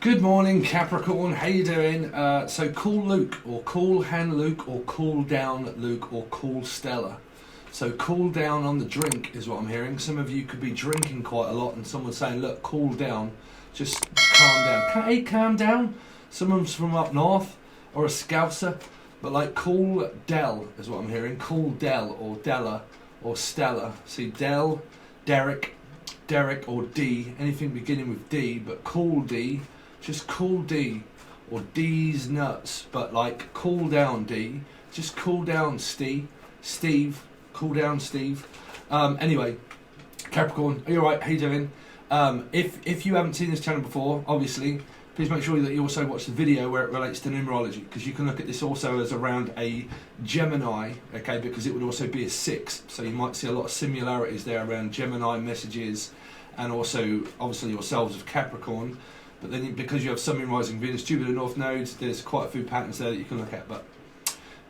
Good morning, Capricorn. How you doing? So cool Luke, or cool hand Luke, or cool down Luke, or cool Stella. So cool down on the drink is what I'm hearing. Some of you could be drinking quite a lot, and someone's saying, "Look, cool down, just calm down." Hey, calm down. Someone's from up north, or a Scouser, but like cool Del is what I'm hearing. Cool Del, or Della, or Stella. See, Del, Derek, or D. Anything beginning with D, but cool D. Just cool D, or D's nuts, but like cool down D, just cool down Steve, cool down Steve. Anyway, Capricorn, are you alright? How you doing? If you haven't seen this channel before, obviously, please make sure that you also watch the video where it relates to numerology, because you can look at this also as around a Gemini, okay, because it would also be a 6, so you might see a lot of similarities there around Gemini messages, and also, obviously, yourselves of Capricorn. But then because you have Sun, Moon, Rising, Venus, Jupiter, North nodes, there's quite a few patterns there that you can look at. But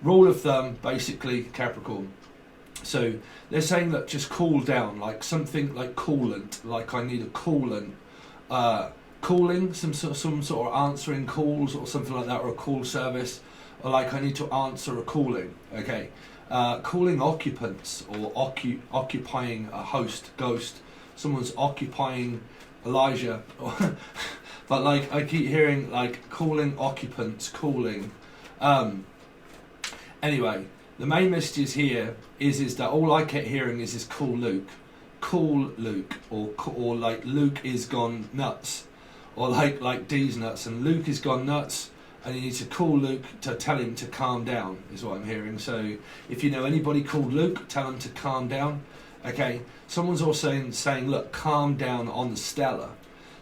rule of thumb, basically, Capricorn. So they're saying that just cool down, like something like coolant, like I need a coolant. Calling, some sort of answering calls or something like that, or a call service, or like I need to answer a calling, okay. Calling occupants, or occupying a host, ghost. Someone's occupying Elijah. But like I keep hearing like calling occupants, calling. Anyway, the main message here is that all I kept hearing is cool Luke, or like Luke is gone nuts, or like D's nuts, and Luke is gone nuts, and you need to call Luke to tell him to calm down, is what I'm hearing. So if you know anybody called Luke, tell them to calm down. Okay, someone's also saying, look, calm down on the Stella.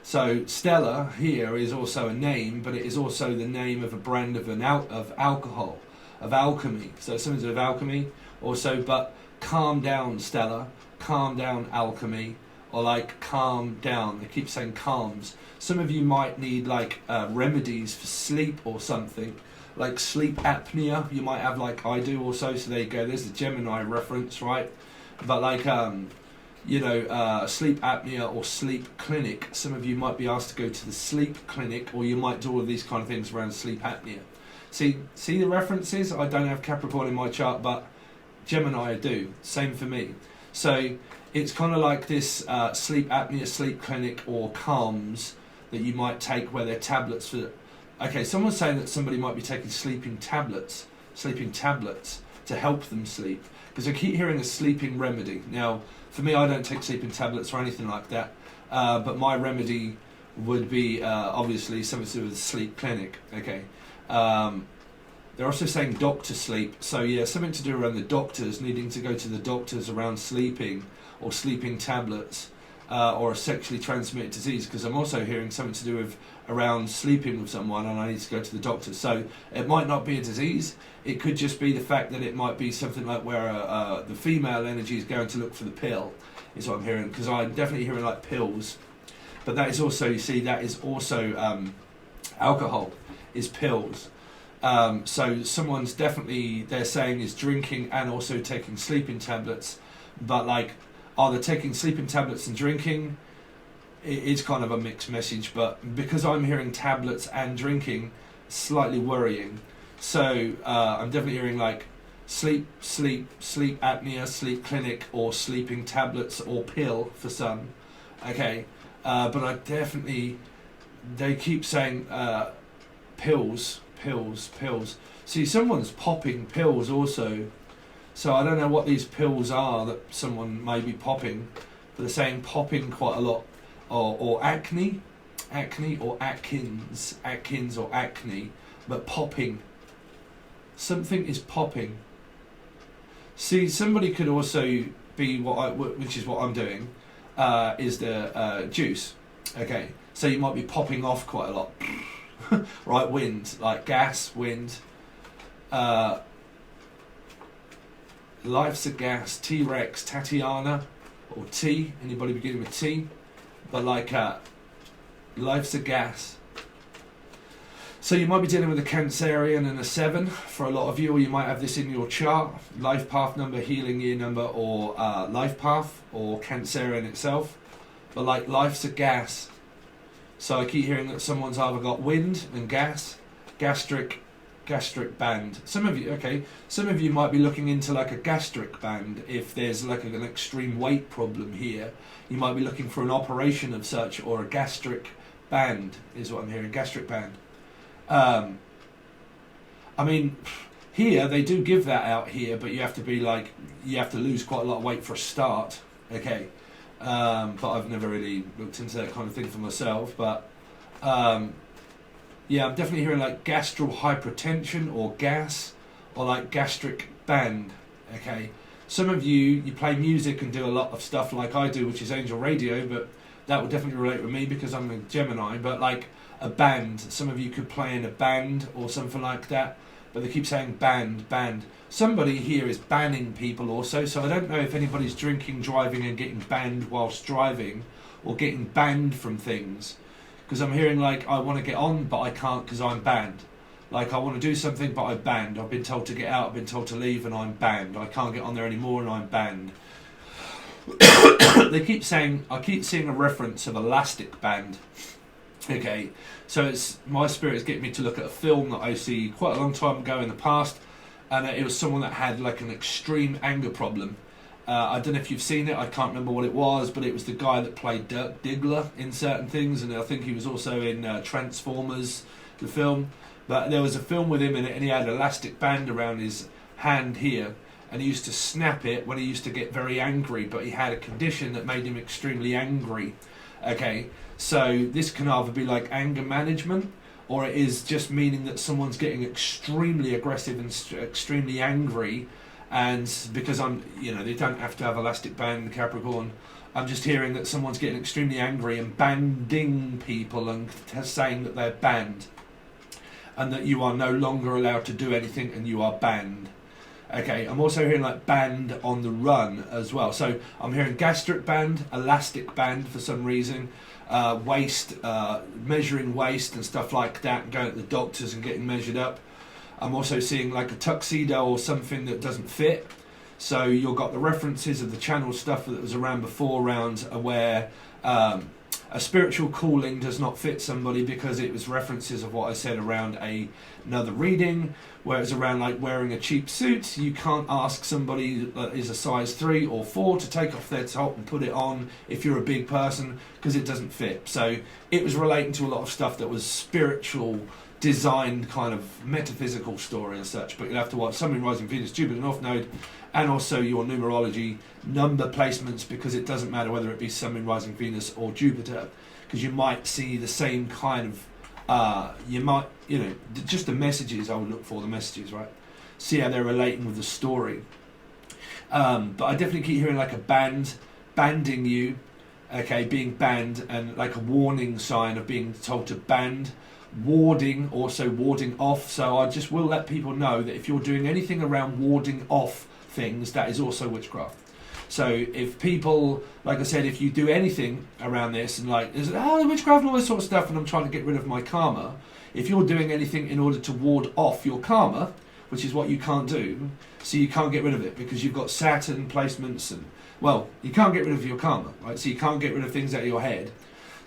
So Stella here is also a name, but it is also the name of a brand of alcohol, of alchemy. So something to do with alchemy also, but calm down Stella, calm down alchemy, or like calm down. They keep saying calms. Some of you might need like remedies for sleep or something, like sleep apnea. You might have, like I do also. So there you go. There's the Gemini reference, right? But like sleep apnea or sleep clinic. Some of you might be asked to go to the sleep clinic, or you might do all of these kind of things around sleep apnea. See the references? I don't have Capricorn in my chart, but Gemini I do. Same for me. So it's kind of like this sleep apnea, sleep clinic, or calms that you might take, where they're tablets for. Okay, someone's saying that somebody might be taking sleeping tablets to help them sleep, because I keep hearing a sleeping remedy. Now, for me, I don't take sleeping tablets or anything like that, but my remedy would be obviously something to do with the sleep clinic. Okay, they're also saying doctor sleep, so yeah, something to do around the doctors, needing to go to the doctors around sleeping, or sleeping tablets, or a sexually transmitted disease, because I'm also hearing something to do with around sleeping with someone and I need to go to the doctor. So it might not be a disease, it could just be the fact that it might be something like where the female energy is going to look for the pill, is what I'm hearing, because I'm definitely hearing like pills. But that is also, you see, that is also alcohol, is pills. So someone's definitely, they're saying, is drinking and also taking sleeping tablets, but like, are they taking sleeping tablets and drinking? It's kind of a mixed message, but because I'm hearing tablets and drinking, slightly worrying. So I'm definitely hearing like sleep apnea, sleep clinic, or sleeping tablets, or pill for some. Okay, but I definitely, they keep saying pills. See, someone's popping pills also. So I don't know what these pills are that someone may be popping, but they're saying popping quite a lot, or acne, or Atkins or acne, but popping. Something is popping. See, somebody could also be which is what I'm doing, is the juice. Okay, so you might be popping off quite a lot, right? Wind, like gas, wind. Life's a gas, T-Rex, Tatiana, or T, anybody beginning with T, but like life's a gas. So you might be dealing with a Cancerian and a 7 for a lot of you, or you might have this in your chart, life path number, healing year number, or life path, or Cancerian itself, but like life's a gas. So I keep hearing that someone's either got wind and gas, gastric band. Some of you might be looking into like a gastric band if there's like an extreme weight problem here. You might be looking for an operation of such, or a gastric band is what I'm hearing. Gastric band. I mean, here they do give that out here, but you have to lose quite a lot of weight for a start. Okay. But I've never really looked into that kind of thing for myself. But yeah, I'm definitely hearing like gastral hypertension or gas, or like gastric band. Okay, some of you play music and do a lot of stuff like I do, which is angel radio, but that would definitely relate with me because I'm a Gemini. But like a band, some of you could play in a band or something like that. But they keep saying band. Somebody here is banning people also, so I don't know if anybody's drinking, driving and getting banned whilst driving, or getting banned from things. Because I'm hearing like, I want to get on, but I can't because I'm banned. Like, I want to do something, but I'm banned. I've been told to get out, I've been told to leave, and I'm banned. I can't get on there anymore, and I'm banned. They keep saying, I keep seeing a reference of elastic band. Okay, so it's my spirit is getting me to look at a film that I see quite a long time ago in the past, and it was someone that had like an extreme anger problem. I don't know if you've seen it, I can't remember what it was, but it was the guy that played Dirk Diggler in certain things, and I think he was also in Transformers, the film. But there was a film with him in it, and he had an elastic band around his hand here, and he used to snap it when he used to get very angry, but he had a condition that made him extremely angry. Okay, so this can either be like anger management, or it is just meaning that someone's getting extremely aggressive and extremely angry. And because they don't have to have elastic band, Capricorn. I'm just hearing that someone's getting extremely angry and banding people and saying that they're banned, and that you are no longer allowed to do anything and you are banned. Okay, I'm also hearing like band on the run as well. So I'm hearing gastric band, elastic band for some reason, waist, measuring waist and stuff like that, and going to the doctors and getting measured up. I'm also seeing like a tuxedo or something that doesn't fit. So you've got the references of the channel stuff that was around before, around where a spiritual calling does not fit somebody, because it was references of what I said around another reading, where it's around like wearing a cheap suit. You can't ask somebody that is a size 3 or 4 to take off their top and put it on if you're a big person, because it doesn't fit. So it was relating to a lot of stuff that was spiritual, designed kind of metaphysical story and such. But you'll have to watch Sun, Moon, Rising, Venus, Jupiter, North Node, and also your numerology number placements, because it doesn't matter whether it be Sun, Moon, Rising, Venus or Jupiter, because you might see the same kind of just the messages. I would look for the messages, right? See how they're relating with the story. But I definitely keep hearing like a banding you, okay, being banned, and like a warning sign of being told to band. Warding, also warding off. So I just will let people know that if you're doing anything around warding off things, that is also witchcraft. So if people, like I said, if you do anything around this and like there's witchcraft and all this sort of stuff, and I'm trying to get rid of my karma, if you're doing anything in order to ward off your karma, which is what you can't do, so you can't get rid of it because you've got Saturn placements, and well, you can't get rid of your karma, right? So you can't get rid of things out of your head.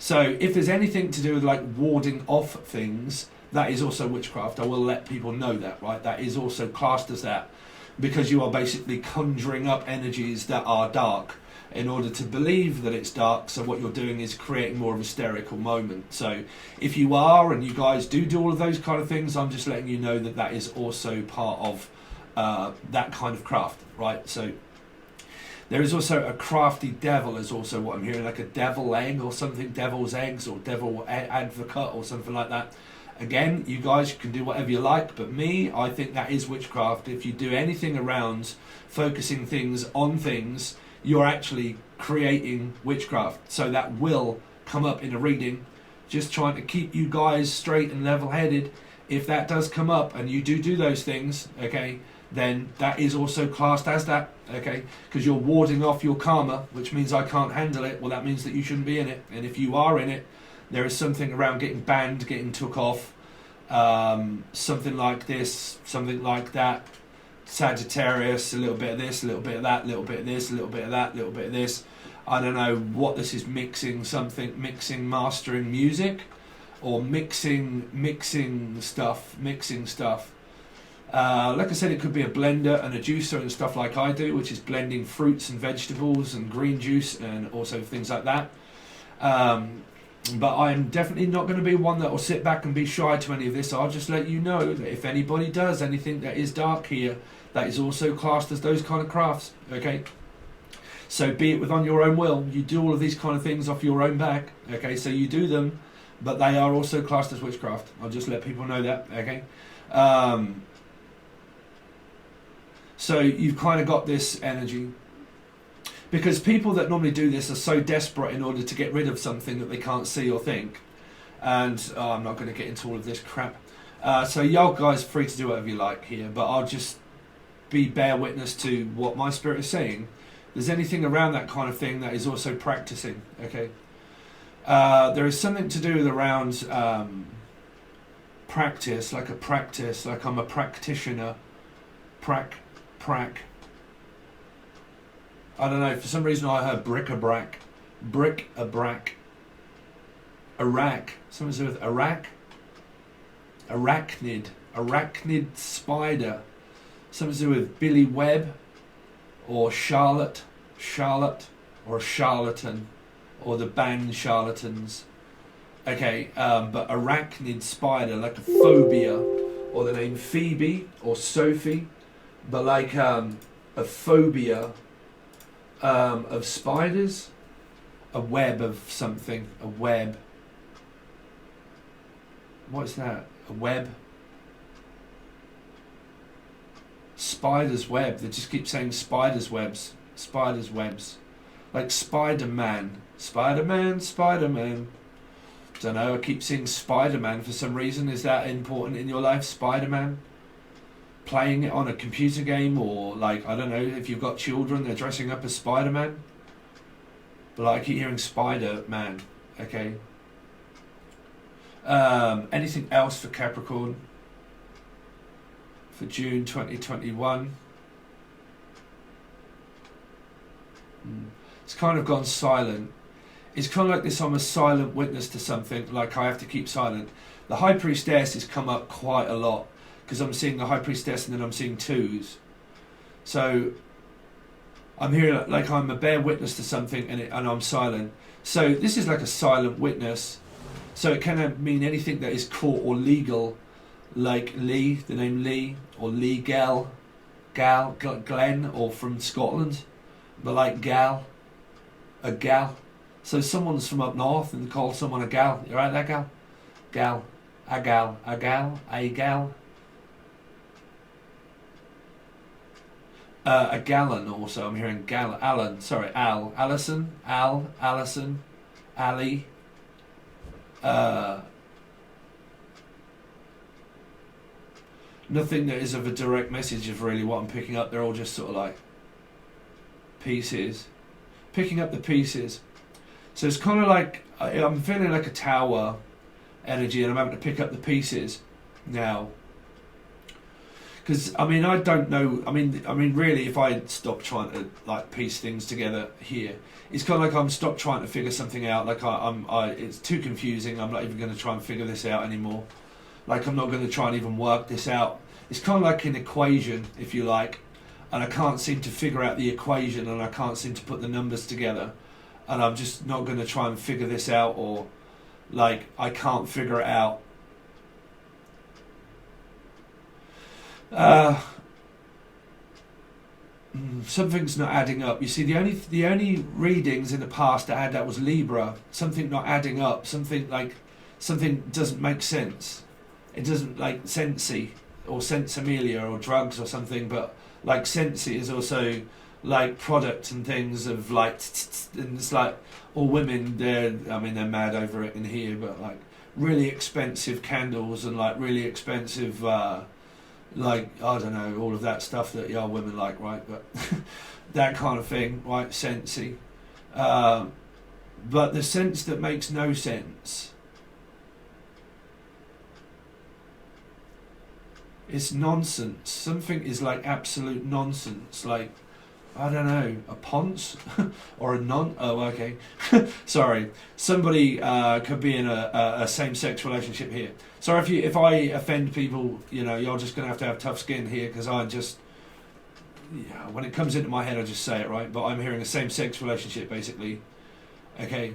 So if there's anything to do with like warding off things, that is also witchcraft. I will let people know that, right? That is also classed as that, because you are basically conjuring up energies that are dark in order to believe that it's dark. So what you're doing is creating more of a hysterical moment. So if you are, and you guys do all of those kind of things, I'm just letting you know that that is also part of that kind of craft, right? So there is also a crafty devil, is also what I'm hearing, like a devil egg or something, devil's eggs or devil advocate or something like that. Again, you guys can do whatever you like, but me, I think that is witchcraft. If you do anything around focusing things on things, you're actually creating witchcraft. So that will come up in a reading. Just trying to keep you guys straight and level-headed. If that does come up and you do those things, okay, then that is also classed as that, okay? Because you're warding off your karma, which means I can't handle it. Well, that means that you shouldn't be in it. And if you are in it, there is something around getting banned, getting took off, something like this, something like that. Sagittarius, a little bit of this, a little bit of that, a little bit of this, a little bit of that, a little bit of this. I don't know what this is, mixing, mastering music. or mixing stuff. Like I said, it could be a blender and a juicer and stuff like I do, which is blending fruits and vegetables and green juice and also things like that. But I'm definitely not going to be one that will sit back and be shy to any of this. I'll just let you know that if anybody does anything that is dark here, that is also classed as those kind of crafts, okay? So be it within your own will, you do all of these kind of things off your own back, okay? So you do them, but they are also classed as witchcraft. I'll just let people know that, okay? So you've kind of got this energy. Because people that normally do this are so desperate in order to get rid of something that they can't see or think. And I'm not going to get into all of this crap. So y'all guys are free to do whatever you like here, but I'll just bear witness to what my spirit is saying. There's anything around that kind of thing that is also practicing, okay? There is something to do with around practice, like I'm a practitioner. I don't know, for some reason I heard bric-a-brac, Iraq, something to do with Iraq, arachnid spider, something to do with Billy Webb, or Charlotte, or a charlatan, or the band Charlatans. Okay, but arachnid spider, like a phobia, or the name Phoebe, or Sophie, but like a phobia of spiders, a web of something, a web. What's that? A web? Spider's web. They just keep saying spiders' webs. Spiders' webs. Like Spider-Man. Spider-Man, Spider-Man. Don't know, I keep seeing Spider-Man for some reason. Is that important in your life, Spider-Man? Playing it on a computer game, or like, I don't know, if you've got children, they're dressing up as Spider-Man. But like, I keep hearing Spider-Man, okay? Anything else for Capricorn for June 2021? It's kind of gone silent. It's kind of like this, I'm a silent witness to something, like I have to keep silent. The High Priestess has come up quite a lot, because I'm seeing the High Priestess and then I'm seeing twos. So I'm here like I'm a bare witness to something and I'm silent. So this is like a silent witness. So it can mean anything that is court or legal, like Lee, the name Lee, or Lee Glenn, or from Scotland, but like gal, a gal. So someone's from up north and call someone a gal. You right there, gal? Gal, a gal, a gal, a gal. A gallon also, I'm hearing Alan, sorry, Alison, Ali, nothing that is of a direct message of really what I'm picking up. They're all just sort of like pieces, picking up the pieces. So it's kind of like, I'm feeling like a tower energy and I'm having to pick up the pieces now. Because I mean, I don't know. I mean, really, if I stop trying to like piece things together here, it's kind of like I'm stopped trying to figure something out. Like it's too confusing. I'm not even going to try and figure this out anymore. Like I'm not going to try and even work this out. It's kind of like an equation, if you like, and I can't seem to figure out the equation, and I can't seem to put the numbers together, and I'm just not going to try and figure this out, or like I can't figure it out. Something's not adding up. You see, the only readings in the past that had that was Libra. Something not adding up. Something doesn't make sense. It doesn't, like Sensi or Sensimilia or drugs or something. But like Sensi is also like product and things of like, and it's like all women. They're mad over it in here, but like really expensive candles and like really expensive. Like, I don't know, all of that stuff that women like, right? But that kind of thing, right? Sensey. But the sense that makes no sense. It's nonsense. Something is like absolute nonsense. Like, I don't know, a ponce or a non. Oh, okay. Sorry. Somebody could be in a same-sex relationship here. Sorry if I offend people. You know, you're just going to have tough skin here, because I just, yeah, when it comes into my head, I just say it, right? But I'm hearing a same-sex relationship, basically. Okay.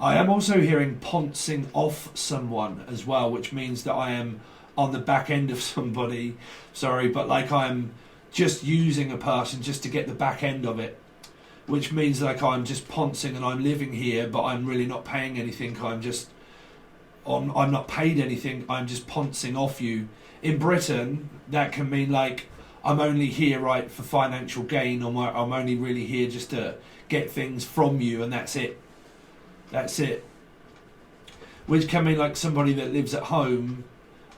I am also hearing poncing off someone as well, which means that I am on the back end of somebody. Sorry, but like I'm just using a person just to get the back end of it, which means like I'm just poncing and I'm living here, but I'm really not paying anything. I'm not paid anything. I'm just poncing off you. In Britain, that can mean like I'm only here, right, for financial gain, or I'm only really here just to get things from you, and that's it. That's it. Which can mean like somebody that lives at home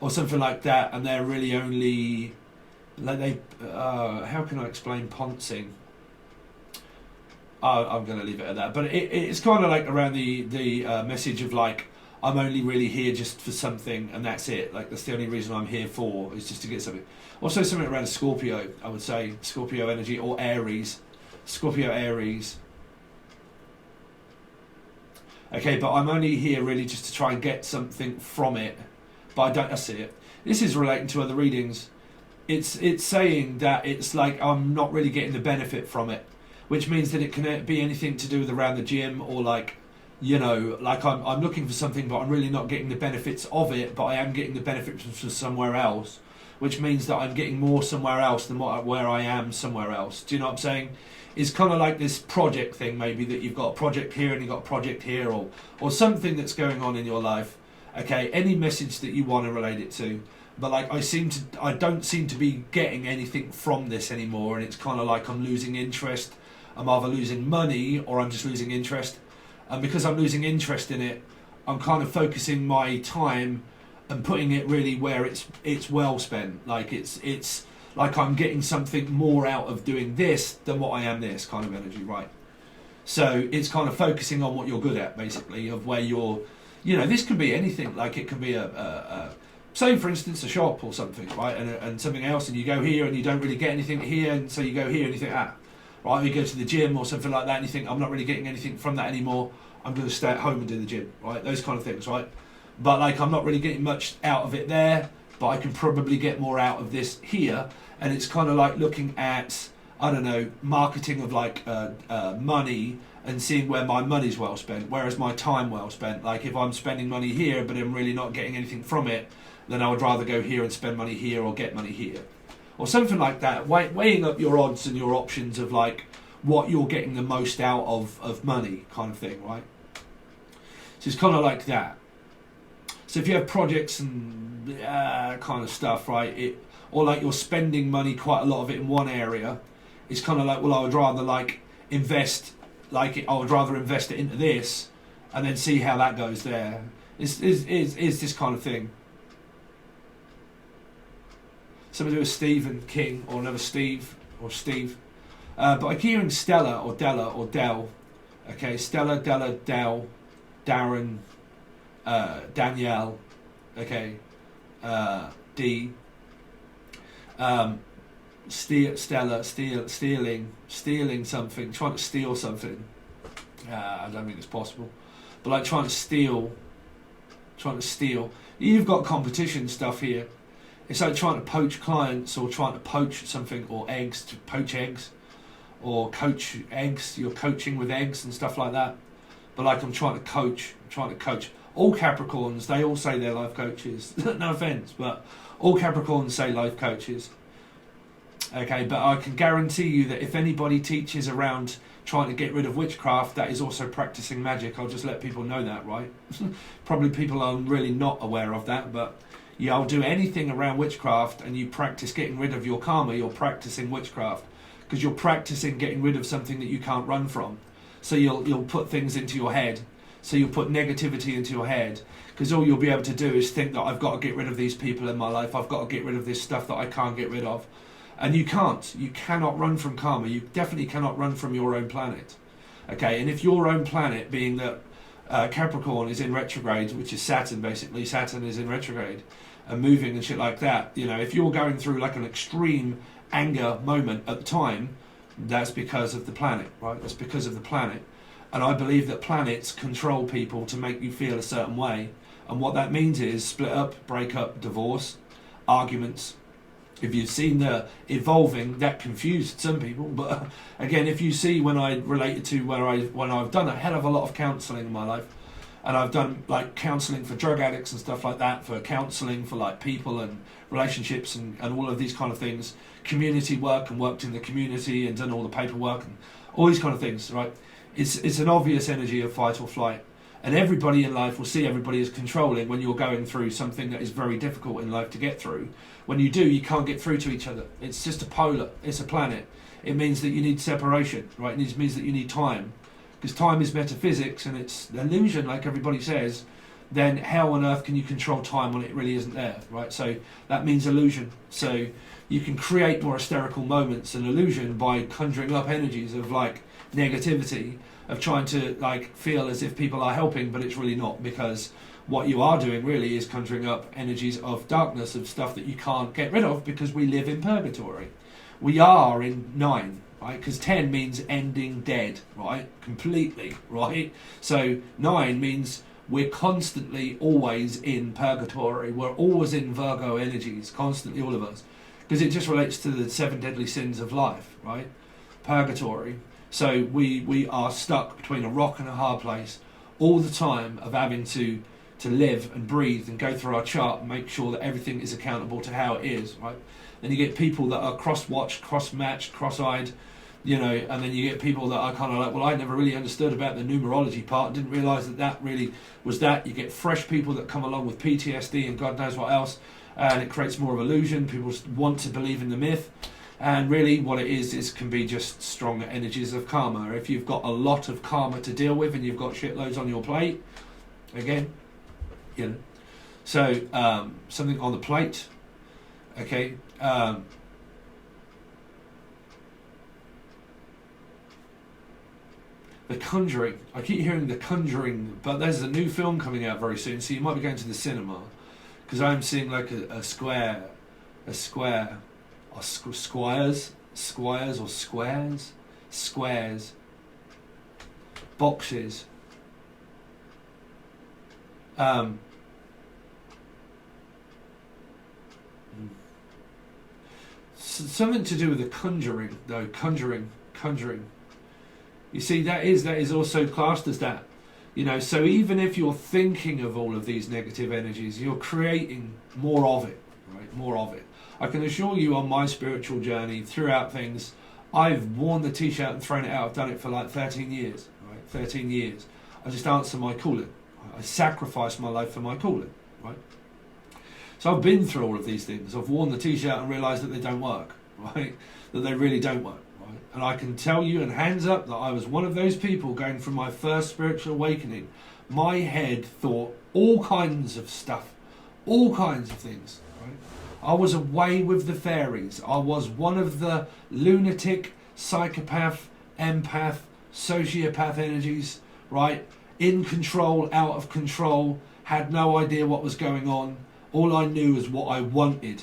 or something like that, and they're really only like they. How can I explain poncing? I'm going to leave it at that. But it's kind of like around the message of like I'm only really here just for something, and that's it. Like that's the only reason I'm here for, is just to get something. Also something around Scorpio, I would say Scorpio energy, or Aries, Scorpio Aries. Okay, but I'm only here really just to try and get something from it. But I don't see it. This is relating to other readings. It's saying that it's like I'm not really getting the benefit from it, which means that it can be anything to do with around the gym, or like, you know, like I'm looking for something, but I'm really not getting the benefits of it, but I am getting the benefits from somewhere else, which means that I'm getting more somewhere else than where I am somewhere else. Do you know what I'm saying? It's kind of like this project thing, maybe, that you've got a project here and you've got a project here, or something that's going on in your life. Okay, any message that you want to relate it to. But like I don't seem to be getting anything from this anymore, and it's kind of like I'm losing interest. I'm either losing money or I'm just losing interest. And because I'm losing interest in it, I'm kind of focusing my time and putting it really where it's well spent. Like it's like I'm getting something more out of doing this than what I am this kind of energy, right? So it's kind of focusing on what you're good at, basically, of where you're, you know, this could be anything. Like it can be say for instance a shop or something, right, and something else, and you go here and you don't really get anything here, and so you go here and you think, right, you go to the gym or something like that and you think, I'm not really getting anything from that anymore, I'm going to stay at home and do the gym, right, those kind of things, right? But like I'm not really getting much out of it there, but I can probably get more out of this here. And it's kind of like looking at, I don't know, marketing of like money, and seeing where my money's well spent, whereas my time well spent. Like if I'm spending money here but I'm really not getting anything from it, then I would rather go here and spend money here, or get money here, or something like that. Weighing up your odds and your options of like what you're getting the most out of money, kind of thing, right? So it's kind of like that. So if you have projects and kind of stuff, right, or like you're spending money, quite a lot of it in one area, it's kind of like, well, I would rather like invest, like I would rather invest it into this and then see how that goes there. Is this kind of thing. Something to do with Stephen King, or another Steve, or Steve. But I'm hearing Stella, or Della, or Dell. Okay, Stella, Della, Dell, Darren, Danielle, okay, D, Stella, stealing something, trying to steal something. I don't think it's possible, but like trying to steal. You've got competition stuff here. It's like trying to poach clients, or trying to poach something, or eggs, to poach eggs, or coach eggs. You're coaching with eggs and stuff like that. But like I'm trying to coach. All Capricorns, they all say they're life coaches. No offence, but all Capricorns say life coaches. Okay, but I can guarantee you that if anybody teaches around trying to get rid of witchcraft, that is also practicing magic. I'll just let people know that, right? Probably people are really not aware of that, but yeah, I'll do anything around witchcraft, and you practice getting rid of your karma, you're practicing witchcraft, because you're practicing getting rid of something that you can't run from. So you'll put things into your head. So you'll put negativity into your head, because all you'll be able to do is think that I've got to get rid of these people in my life, I've got to get rid of this stuff that I can't get rid of. And you can't. You cannot run from karma. You definitely cannot run from your own planet. Okay, and if your own planet, being that Capricorn is in retrograde, which is Saturn basically, Saturn is in retrograde and moving and shit like that, you know, if you're going through like an extreme anger moment at the time, That's because of the planet, right? That's because of the planet. And I believe that planets control people to make you feel a certain way. And what that means is split up, break up, divorce, arguments. If you've seen the evolving, that confused some people. But again, if you see when I related to when I've done a hell of a lot of counselling in my life, and I've done like counselling for drug addicts and stuff like that, for counselling for like people and relationships and all of these kind of things, community work and worked in the community and done all the paperwork and all these kind of things, right? It's an obvious energy of fight or flight. And everybody in life will see everybody as controlling when you're going through something that is very difficult in life to get through. When you do, you can't get through to each other. It's just a polar, it's a planet. It means that you need separation, right? It means that you need time. Because time is metaphysics and it's illusion, like everybody says. Then how on earth can you control time when it really isn't there, right? So that means illusion. So you can create more hysterical moments and illusion by conjuring up energies of like negativity, of trying to like feel as if people are helping, but it's really not, because what you are doing really is conjuring up energies of darkness, of stuff that you can't get rid of, because we live in purgatory. We are in 9, right? Because 10 means ending dead, right? Completely, right? So 9 means we're constantly always in purgatory. We're always in Virgo energies, constantly, all of us, because it just relates to the 7 deadly sins of life, right? Purgatory. So we are stuck between a rock and a hard place all the time, of having to live and breathe and go through our chart and make sure that everything is accountable to how it is, right? And you get people that are cross-watched, cross-matched, cross-eyed, you know, and then you get people that are kind of like, well, I never really understood about the numerology part, didn't realise that really was that. You get fresh people that come along with PTSD and God knows what else, and it creates more of illusion. People want to believe in the myth. And really what it is can be just stronger energies of karma. If you've got a lot of karma to deal with and you've got shitloads on your plate, again, you know. So something on the plate, okay. The Conjuring. I keep hearing The Conjuring, but there's a new film coming out very soon, so you might be going to the cinema, because I'm seeing like a square, or squares, boxes. Something to do with the conjuring, though. Conjuring. You see, that is also classed as that. You know, so even if you're thinking of all of these negative energies, you're creating more of it, right? More of it. I can assure you, on my spiritual journey, throughout things, I've worn the t-shirt and thrown it out. I've done it for like 13 years, right? 13 years. I just answer my calling. I sacrifice my life for my calling, right? So I've been through all of these things. I've worn the t-shirt and realised that they don't work, right? That they really don't work, right? And I can tell you, and hands up, that I was one of those people going through my first spiritual awakening. My head thought all kinds of stuff, all kinds of things, right? I was away with the fairies. I was one of the lunatic, psychopath, empath, sociopath energies, right? In control, out of control, had no idea what was going on. All I knew is what I wanted,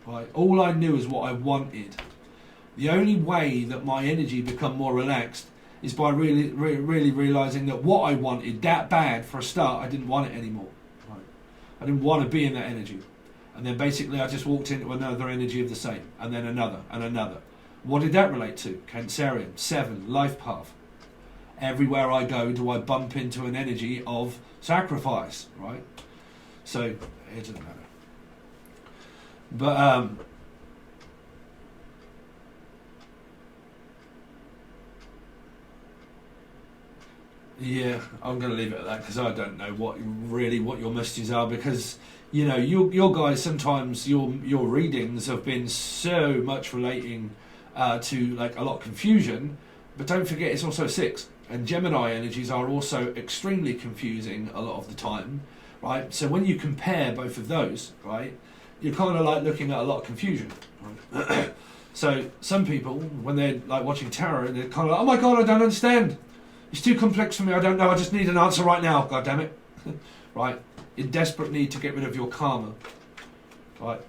right? All I knew is what I wanted. The only way that my energy become more relaxed is by really realising that what I wanted that bad, for a start, I didn't want it anymore, right? I didn't want to be in that energy. And then basically I just walked into another energy of the same, and then another, and another. What did that relate to? Cancerian, 7, life path. Everywhere I go, do I bump into an energy of sacrifice, right? So, it doesn't matter. But, yeah, I'm going to leave it at that, because I don't know what your messages are, because, you know, your guys, sometimes your readings have been so much relating to like a lot of confusion, but don't forget it's also 6, and Gemini energies are also extremely confusing a lot of the time, right? So when you compare both of those, right, you're kind of like looking at a lot of confusion, right? So some people, when they're like watching tarot, they're kind of like, oh my god, I don't understand. It's too complex for me, I don't know, I just need an answer right now, god damn it. Right? In desperate need to get rid of your karma. Right?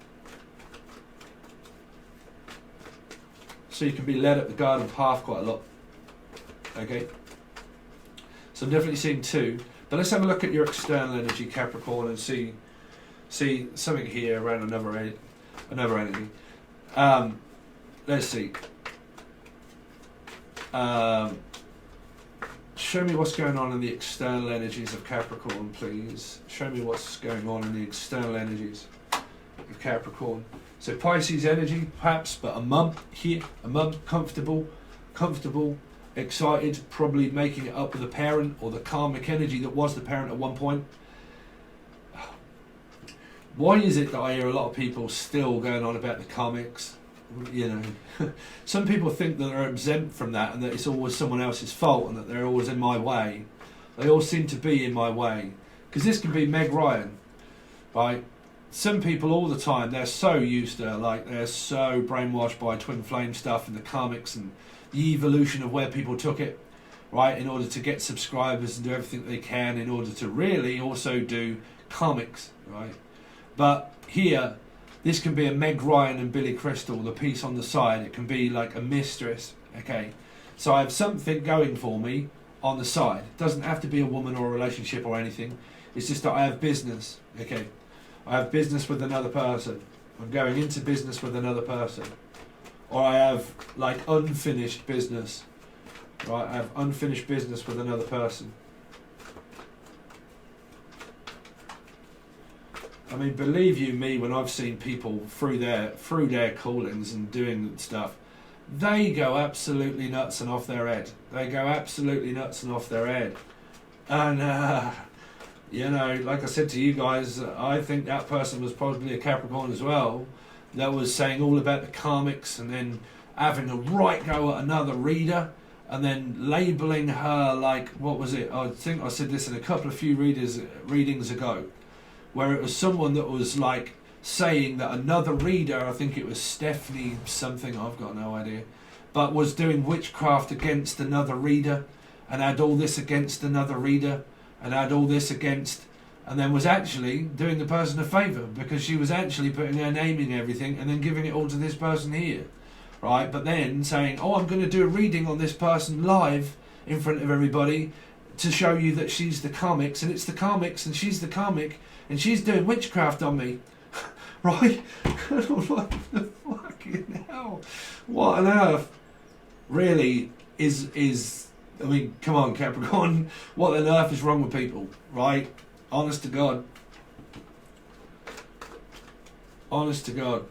So you can be led up the garden path quite a lot. Okay. So I'm definitely seeing 2. But let's have a look at your external energy, Capricorn, and see something here around another energy. Let's see. Show me what's going on in the external energies of Capricorn, please. Show me what's going on in the external energies of Capricorn. So Pisces energy, perhaps, but a mum here, a mum, comfortable, excited, probably making it up with a parent, or the karmic energy that was the parent at one point. Why is it that I hear a lot of people still going on about the karmics? You know, some people think that they're exempt from that and that it's always someone else's fault and that they're always in my way. They all seem to be in my way. Because this can be Meg Ryan, right? Some people all the time, they're so used to, like, they're so brainwashed by twin flame stuff and the karmics and the evolution of where people took it, right, in order to get subscribers and do everything they can in order to really also do karmics, right? But here, this can be a Meg Ryan and Billy Crystal, the piece on the side. It can be like a mistress, okay? So I have something going for me on the side. It doesn't have to be a woman or a relationship or anything. It's just that I have business, okay? I have business with another person. I'm going into business with another person. Or I have like unfinished business, right? I have unfinished business with another person. I mean, believe you me, when I've seen people through their callings and doing stuff, they go absolutely nuts and off their head. They go absolutely nuts and off their head. And, you know, like I said to you guys, I think that person was probably a Capricorn as well, that was saying all about the karmics and then having a right go at another reader and then labelling her like, what was it? I think I said this in a couple of few readings ago, where it was someone that was like saying that another reader, I think it was Stephanie something, I've got no idea, but was doing witchcraft against another reader and had all this against another reader and had all this against, and then was actually doing the person a favour because she was actually putting her name in everything and then giving it all to this person here, right? But then saying, oh, I'm going to do a reading on this person live in front of everybody to show you that she's the karmics and it's the karmics and she's the karmic and she's doing witchcraft on me, right? What the fucking hell? What on earth really is, I mean, come on, Capricorn, what on earth is wrong with people, right? Honest to God. Honest to God.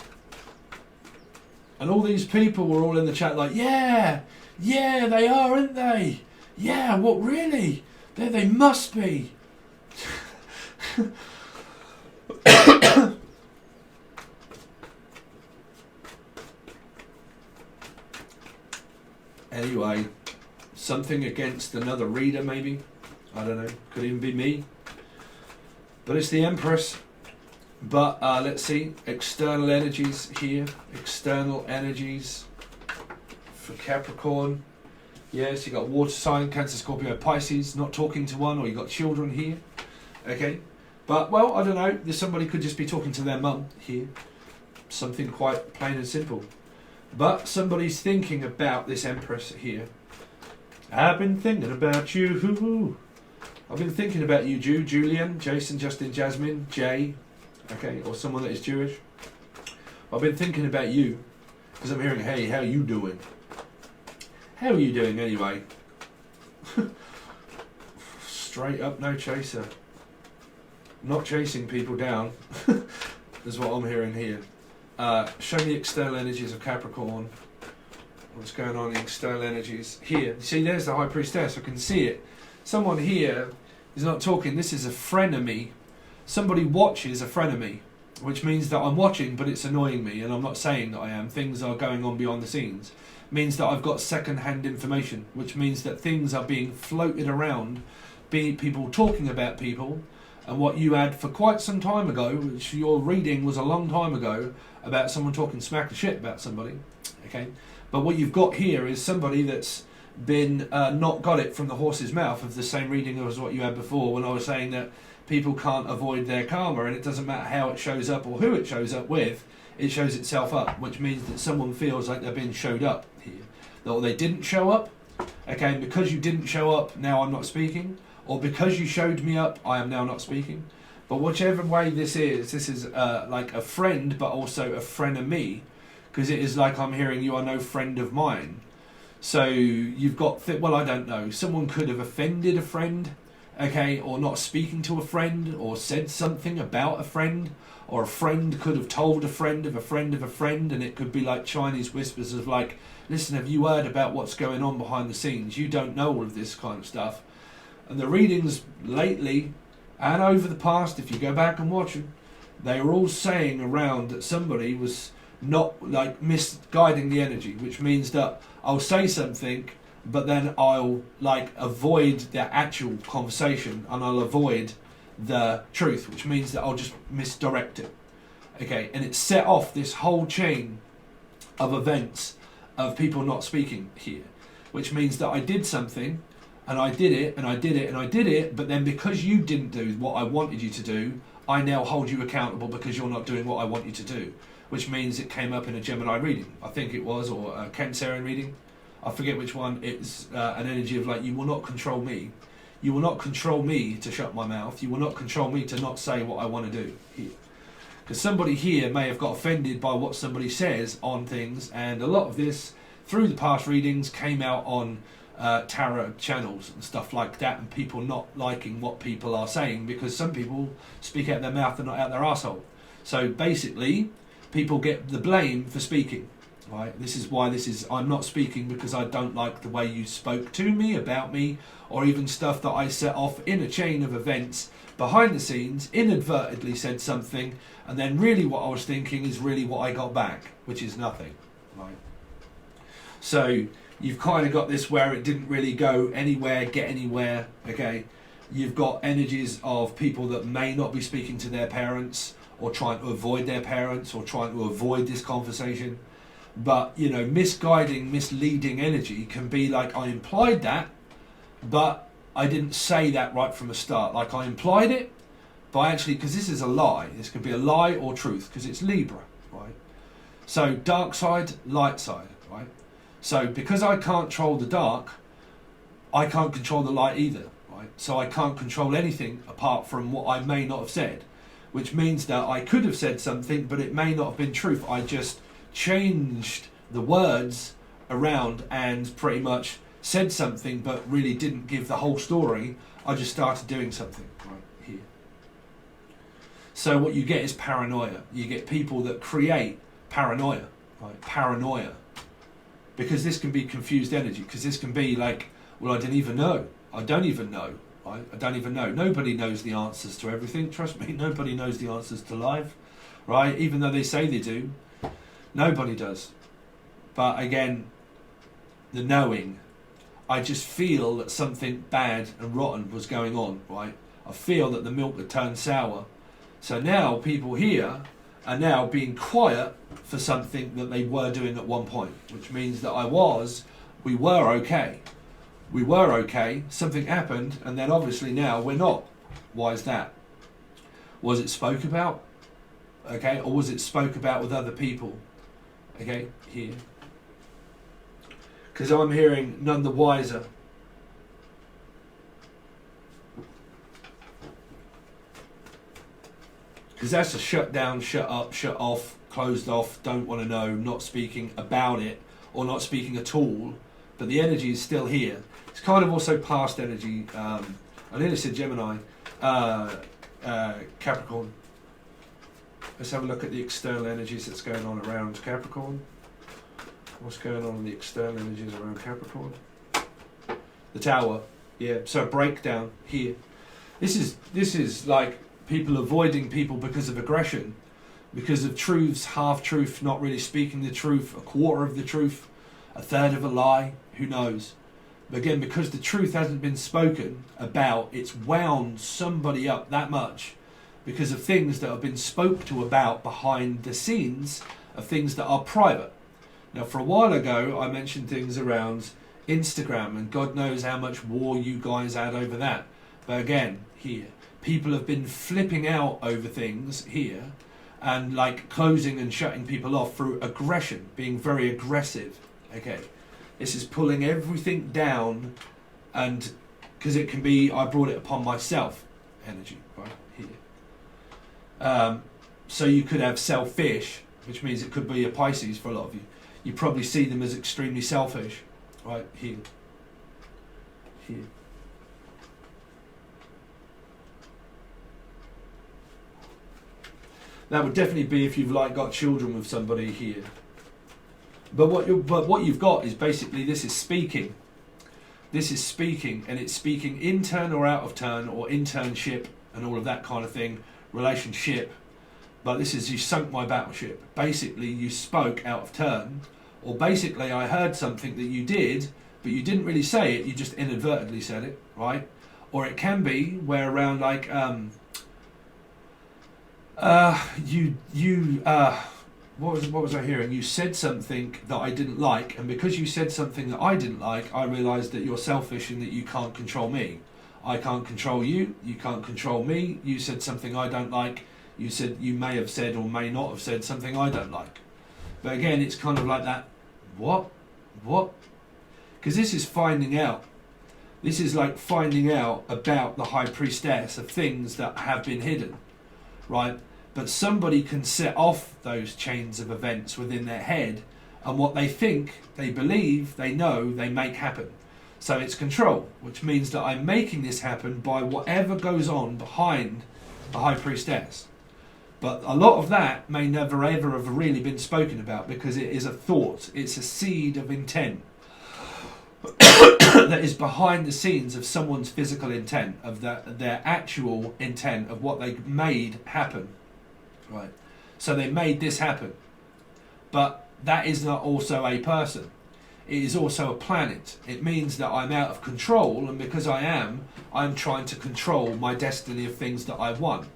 And all these people were all in the chat like, yeah, they are, aren't they? Yeah, what, really? They must be. Anyway, something against another reader maybe. I don't know. Could even be me. But it's the Empress. But let's see. External energies here. External energies for Capricorn. Yes, you got water sign, Cancer, Scorpio, Pisces. Not talking to one, or you got children here. Okay. But, well, I don't know. Somebody could just be talking to their mum here. Something quite plain and simple. But somebody's thinking about this Empress here. I've been thinking about you. I've been thinking about you, Julian, Jason, Justin, Jasmine, Jay. Okay, or someone that is Jewish. I've been thinking about you. Because I'm hearing, hey, how you doing? How are you doing anyway? Straight up, no chaser. Not chasing people down. Is what I'm hearing here. Show me the external energies of Capricorn. What's going on in the external energies? Here, see, there's the High Priestess. I can see it. Someone here is not talking. This is a frenemy. Somebody watches a frenemy, which means that I'm watching, but it's annoying me, and I'm not saying that I am. Things are going on behind the scenes. It means that I've got second-hand information, which means that things are being floated around, people talking about people, and what you had for quite some time ago, which your reading was a long time ago, about someone talking smack of shit about somebody, okay? But what you've got here is somebody that's been not got it from the horse's mouth of the same reading as what you had before when I was saying that people can't avoid their karma, and it doesn't matter how it shows up or who it shows up with, it shows itself up, which means that someone feels like they're being showed up here. Or they didn't show up, okay, and because you didn't show up, now I'm not speaking, or because you showed me up, I am now not speaking. But whichever way this is like a friend, but also a frenemy, because it is like I'm hearing you are no friend of mine. So you've got, well, I don't know, someone could have offended a friend, okay, or not speaking to a friend, or said something about a friend, or a friend could have told a friend of a friend of a friend, and it could be like Chinese whispers of like, listen, have you heard about what's going on behind the scenes? You don't know all of this kind of stuff. And the readings lately, and over the past, if you go back and watch them, they were all saying around that somebody was not like misguiding the energy, which means that I'll say something, but then I'll like avoid the actual conversation, and I'll avoid the truth, which means that I'll just misdirect it. Okay, and it set off this whole chain of events of people not speaking here, which means that I did something, and I did it, and I did it, and I did it, but then because you didn't do what I wanted you to do, I now hold you accountable because you're not doing what I want you to do, which means it came up in a Gemini reading, I think it was, or a Cancerian reading, I forget which one. It's an energy of like, you will not control me. You will not control me to shut my mouth. You will not control me to not say what I want to do here. Because somebody here may have got offended by what somebody says on things, and a lot of this, through the past readings, came out on tarot channels and stuff like that, and people not liking what people are saying, because some people speak out their mouth and not out their arsehole. So basically, people get the blame for speaking. Right? This is why I'm not speaking because I don't like the way you spoke to me, about me, or even stuff that I set off in a chain of events behind the scenes, inadvertently said something, and then really what I was thinking is really what I got back, which is nothing. Right? So you've kind of got this where it didn't really go anywhere, get anywhere, okay? You've got energies of people that may not be speaking to their parents, or trying to avoid their parents, or trying to avoid this conversation. But, you know, misguiding, misleading energy can be like, I implied that, but I didn't say that right from the start. Like, I implied it, but actually, because this is a lie, this can be a lie or truth, because it's Libra, right? So, dark side, light side, right? So, because I can't control the dark, I can't control the light either, right? So, I can't control anything apart from what I may not have said, which means that I could have said something, but it may not have been truth. I just changed the words around and pretty much said something but really didn't give the whole story. I just started doing something right here. So what you get is paranoia. You get people that create paranoia, right? Paranoia. Because this can be confused energy, because this can be like, well, I didn't even know. I don't even know. Right? I don't even know. Nobody knows the answers to everything. Trust me, nobody knows the answers to life, right? Even though they say they do. Nobody does. But again, the knowing, I just feel that something bad and rotten was going on, right? I feel that the milk had turned sour. So now people here are now being quiet for something that they were doing at one point, which means that we were okay. We were okay, something happened, and then obviously now we're not. Why is that? Was it spoke about? Okay, or was it spoke about with other people? Okay, here. Because I'm hearing none the wiser. Because that's a shut down, shut up, shut off, closed off, don't want to know, not speaking about it, or not speaking at all. But the energy is still here. It's kind of also past energy. I nearly said Gemini. Capricorn. Let's have a look at the external energies that's going on around Capricorn. What's going on in the external energies around Capricorn? The Tower. Yeah, so a breakdown here. This is like people avoiding people because of aggression, because of truths, half-truth, not really speaking the truth, a quarter of the truth, a third of a lie, who knows. But again, because the truth hasn't been spoken about, it's wound somebody up that much because of things that have been spoke to about behind the scenes, of things that are private. Now, for a while ago, I mentioned things around Instagram, and God knows how much war you guys had over that. But again, here, people have been flipping out over things here, and like closing and shutting people off through aggression, being very aggressive. Okay, this is pulling everything down, and because it can be, I brought it upon myself energy right here. So you could have selfish, which means it could be a Pisces for a lot of you. You probably see them as extremely selfish, right here. Here. That would definitely be if you've like got children with somebody here. But what you've got is basically, this is speaking. This is speaking, and it's speaking in turn or out of turn, or internship and all of that kind of thing, relationship. But this is, you sunk my battleship. Basically, you spoke out of turn, or basically I heard something that you did, but you didn't really say it, you just inadvertently said it, right? Or it can be where around like, what was I hearing? You said something that I didn't like, and because you said something that I didn't like, I realised that you're selfish and that you can't control me. I can't control you, you can't control me. You said something I don't like, you said, you may have said or may not have said something I don't like. But again, it's kind of like that, what? Because this is finding out. This is like finding out about the High Priestess of things that have been hidden, right? But somebody can set off those chains of events within their head, and what they think, they believe, they know, they make happen. So it's control, which means that I'm making this happen by whatever goes on behind the High Priestess. But a lot of that may never ever have really been spoken about, because it is a thought, it's a seed of intent that is behind the scenes of someone's physical intent, of their actual intent of what they made happen. Right, so they made this happen, but that is not also a person. It is also a planet. It means that I'm out of control, and because I'm trying to control my destiny of things that I want.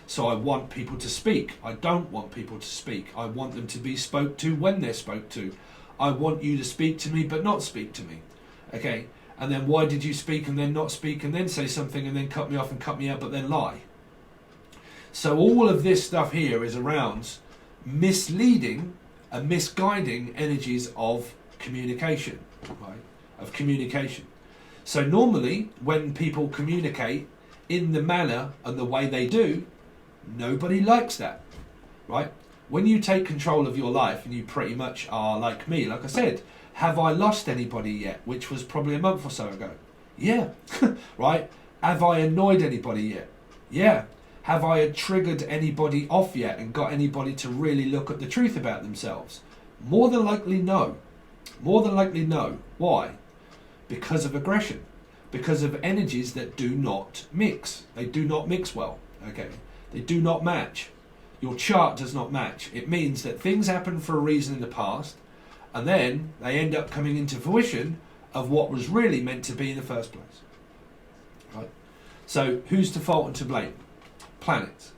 So I want people to speak. I don't want people to speak. I want them to be spoke to when they're spoke to. I want you to speak to me but not speak to me. Okay, and then why did you speak and then not speak and then say something and then cut me off and cut me out but then lie? So all of this stuff here is around misleading and misguiding energies of communication, right? Of communication. So normally when people communicate in the manner and the way they do, nobody likes that, right? When you take control of your life and you pretty much are like me, like I said, have I lost anybody yet? Which was probably a month or so ago. Yeah, right? Have I annoyed anybody yet? Yeah. Have I triggered anybody off yet and got anybody to really look at the truth about themselves? More than likely no. More than likely no. Why? Because of aggression. Because of energies that do not mix. They do not mix well. Okay. They do not match. Your chart does not match. It means that things happen for a reason in the past, and then they end up coming into fruition of what was really meant to be in the first place. Right? So who's to fault and to blame? Planets.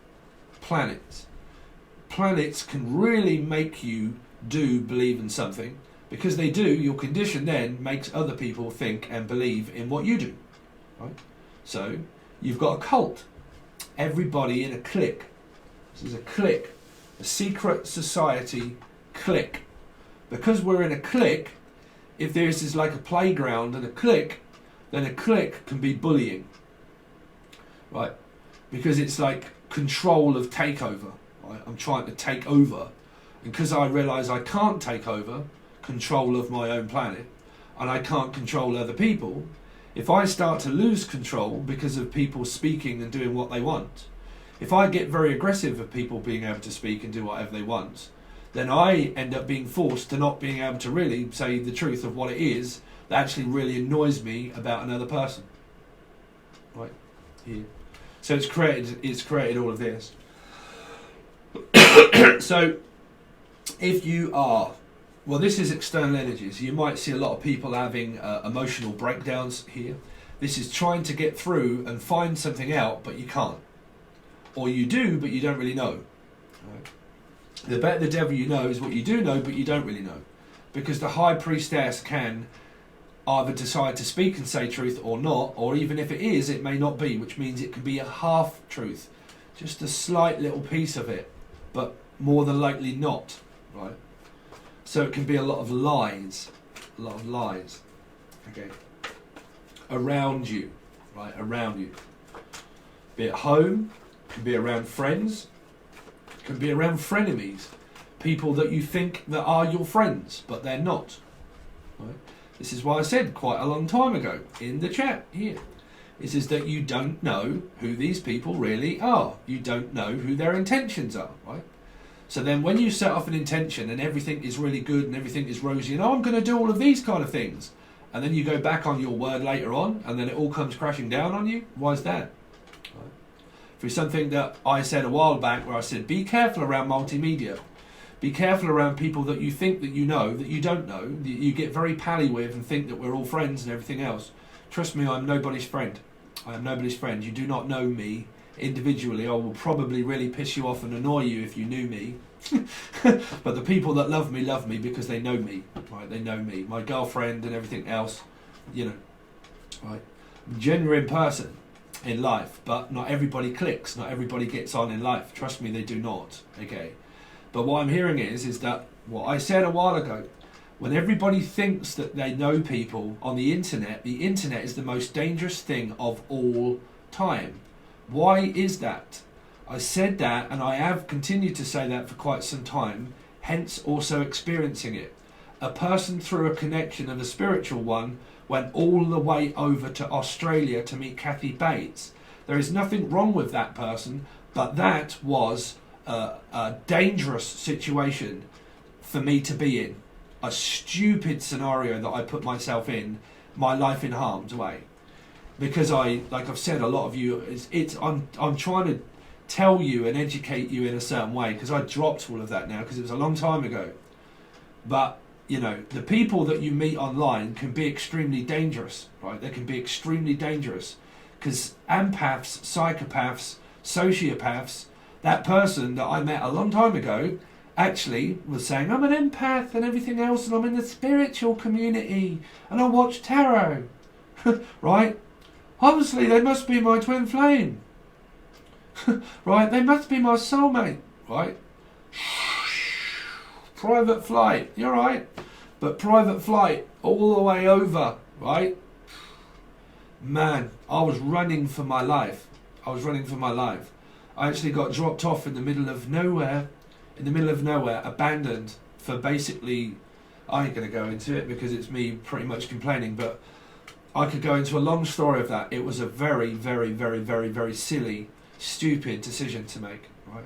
Planets can really make you believe in something, because they do. Your condition then makes other people think and believe in what you do, right? So you've got a cult. Everybody in a clique. This is a clique, a secret society clique. Because we're in a clique, if this is like a playground and a clique, then a clique can be bullying, right? Because it's like control of takeover. Right? I'm trying to take over, and because I realise I can't take over control of my own planet, and I can't control other people, if I start to lose control because of people speaking and doing what they want, if I get very aggressive of people being able to speak and do whatever they want, then I end up being forced to not being able to really say the truth of what it is that actually really annoys me about another person. Right here. So it's created all of this. So if you are, well, this is external energies. You might see a lot of people having emotional breakdowns here. This is trying to get through and find something out, but you can't. Or you do, but you don't really know. Right? The better the devil you know is what you do know, but you don't really know. Because the High Priestess can either decide to speak and say truth or not, or even if it is, it may not be, which means it could be a half truth, just a slight little piece of it, but more than likely not, right? So it can be a lot of lies, okay, around you, right, around you. Be at home, can be around friends, can be around frenemies, people that you think that are your friends, but they're not, right? This is why I said quite a long time ago in the chat here, is that you don't know who these people really are. You don't know who their intentions are, right? So then when you set off an intention and everything is really good and everything is rosy and I'm going to do all of these kind of things, and then you go back on your word later on and then it all comes crashing down on you, why is that? Right? Through something that I said a while back where I said, be careful around multimedia. Be careful around people that you think that you know, that you don't know, that you get very pally with and think that we're all friends and everything else. Trust me, I'm nobody's friend. I am nobody's friend. You do not know me individually. I will probably really piss you off and annoy you if you knew me. But the people that love me because they know me. Right? They know me. My girlfriend and everything else, you know. Right? I'm a genuine person in life, but not everybody clicks. Not everybody gets on in life. Trust me, they do not. Okay. But what I'm hearing is that what I said a while ago, when everybody thinks that they know people on the internet is the most dangerous thing of all time. Why is that? I said that, and I have continued to say that for quite some time, hence also experiencing it. A person through a connection of a spiritual one went all the way over to Australia to meet Kathy Bates. There is nothing wrong with that person, but that was a dangerous situation for me to be in. A stupid scenario that I put myself in, my life in harm's way. Because like I've said, a lot of you, I'm trying to tell you and educate you in a certain way, because I dropped all of that now because it was a long time ago. But, you know, the people that you meet online can be extremely dangerous, right? They can be extremely dangerous because empaths, psychopaths, sociopaths, that person that I met a long time ago actually was saying, I'm an empath and everything else, and I'm in the spiritual community, and I watch tarot. Right? Obviously, they must be my twin flame. Right? They must be my soulmate. Right? Private flight. You're right. But private flight all the way over. Right? Man, I was running for my life. I actually got dropped off in the middle of nowhere, abandoned for basically, I ain't going to go into it because it's me pretty much complaining, but I could go into a long story of that. It was a very, very, very, very, very silly, stupid decision to make, right?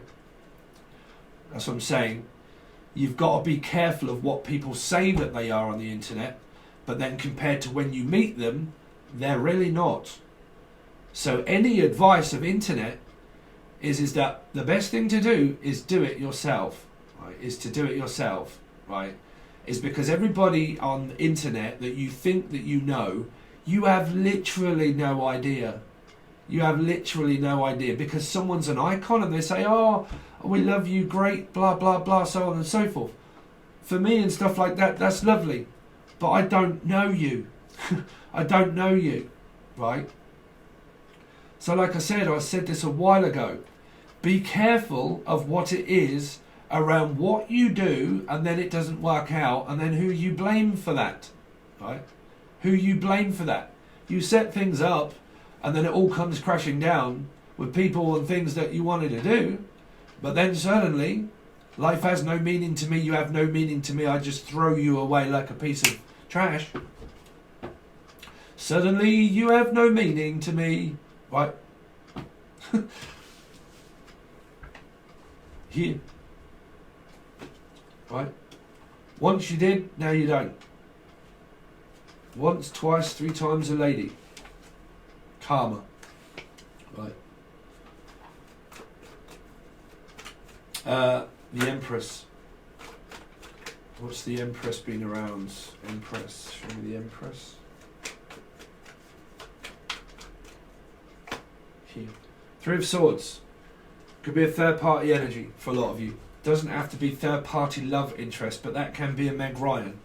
That's what I'm saying. You've got to be careful of what people say that they are on the internet, but then compared to when you meet them, they're really not. So any advice of internet is that the best thing to do is do it yourself, right? Is because everybody on the internet that you think that you know, you have literally no idea. Because someone's an icon and they say, oh, we love you, great, blah, blah, blah, so on and so forth. For me and stuff like that, that's lovely. But I don't know you. I don't know you, right? So like I said this a while ago. Be careful of what it is around what you do, and then it doesn't work out, and then who you blame for that, right? Who you blame for that. You set things up, and then it all comes crashing down with people and things that you wanted to do, but then suddenly, life has no meaning to me, you have no meaning to me, I just throw you away like a piece of trash. Suddenly, you have no meaning to me, right? Here. Right? Once you did, now you don't. Once, twice, 3 times a lady. Karma. Right. The Empress. What's the Empress been around? Empress. Show me the Empress. Here. 3 of Swords. Could be a third party energy for a lot of you. Doesn't have to be third party love interest, but that can be a Meg Ryan,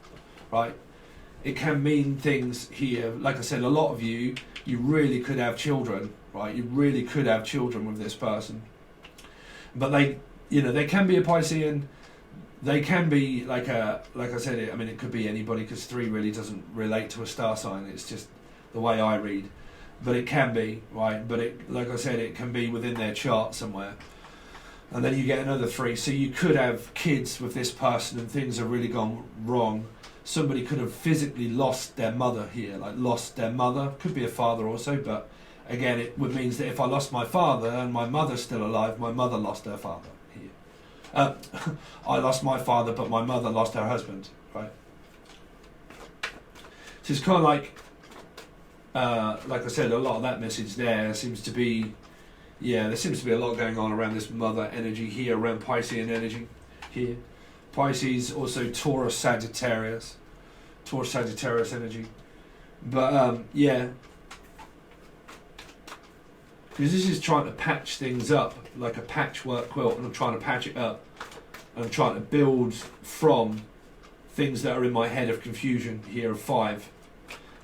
right? it can mean things here. Like I said, a lot of you really could have children, right? You really could have children with this person. But they, you know, they can be a Piscean. They can be like I said, I mean, it could be anybody, because 3 really doesn't relate to a star sign. It's just the way I read. But it can be, right? But it, like I said, it can be within their chart somewhere. And then you get another 3. So you could have kids with this person and things have really gone wrong. Somebody could have physically lost their mother here, like lost their mother. Could be a father also, but again, it would means that if I lost my father and my mother's still alive, my mother lost her father here. I lost my father, but my mother lost her husband, right? So it's kind of like I said, a lot of that message there seems to be, yeah, there seems to be a lot going on around this mother energy here, around Piscean energy here. Pisces, also Taurus, Sagittarius energy. But yeah, because this is trying to patch things up like a patchwork quilt, and I'm trying to patch it up, and I'm trying to build from things that are in my head of confusion here of 5,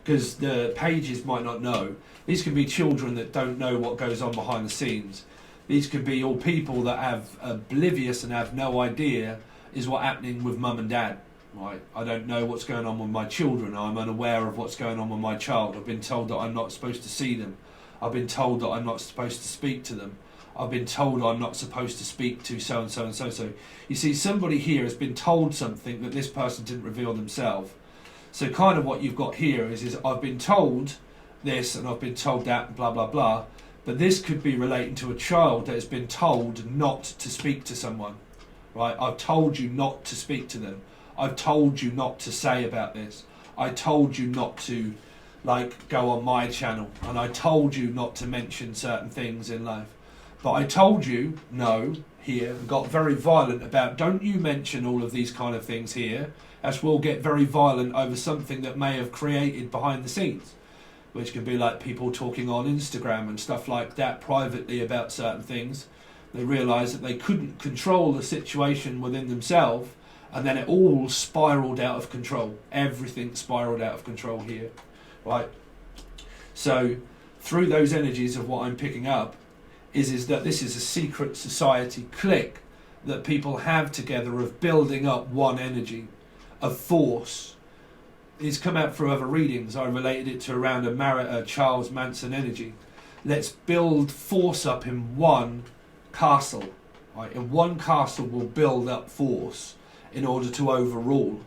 because the pages might not know. These could be children that don't know what goes on behind the scenes. These could be all people that have oblivious and have no idea is what's happening with mum and dad. Right? I don't know what's going on with my children. I'm unaware of what's going on with my child. I've been told that I'm not supposed to see them. I've been told that I'm not supposed to speak to them. I've been told I'm not supposed to speak to so and so and so. So you see, somebody here has been told something that this person didn't reveal themselves. So kind of what you've got here is I've been told this and I've been told that, blah blah blah. But this could be relating to a child that has been told not to speak to someone. Right? I've told you not to speak to them. I've told you not to say about this. I told you not to go on my channel, and I told you not to mention certain things in life. But I told you no here, and got very violent about, don't you mention all of these kind of things here, as we'll get very violent over something that may have created behind the scenes, which could be like people talking on Instagram and stuff like that privately about certain things. They realised that they couldn't control the situation within themselves, and then it all spiralled out of control. Everything spiralled out of control here, right? So through those energies of what I'm picking up is that this is a secret society clique that people have together of building up one energy, of force. It's come out through other readings. I related it to around a Charles Manson energy. Let's build force up in one castle, right? In one castle we'll build up force in order to overrule.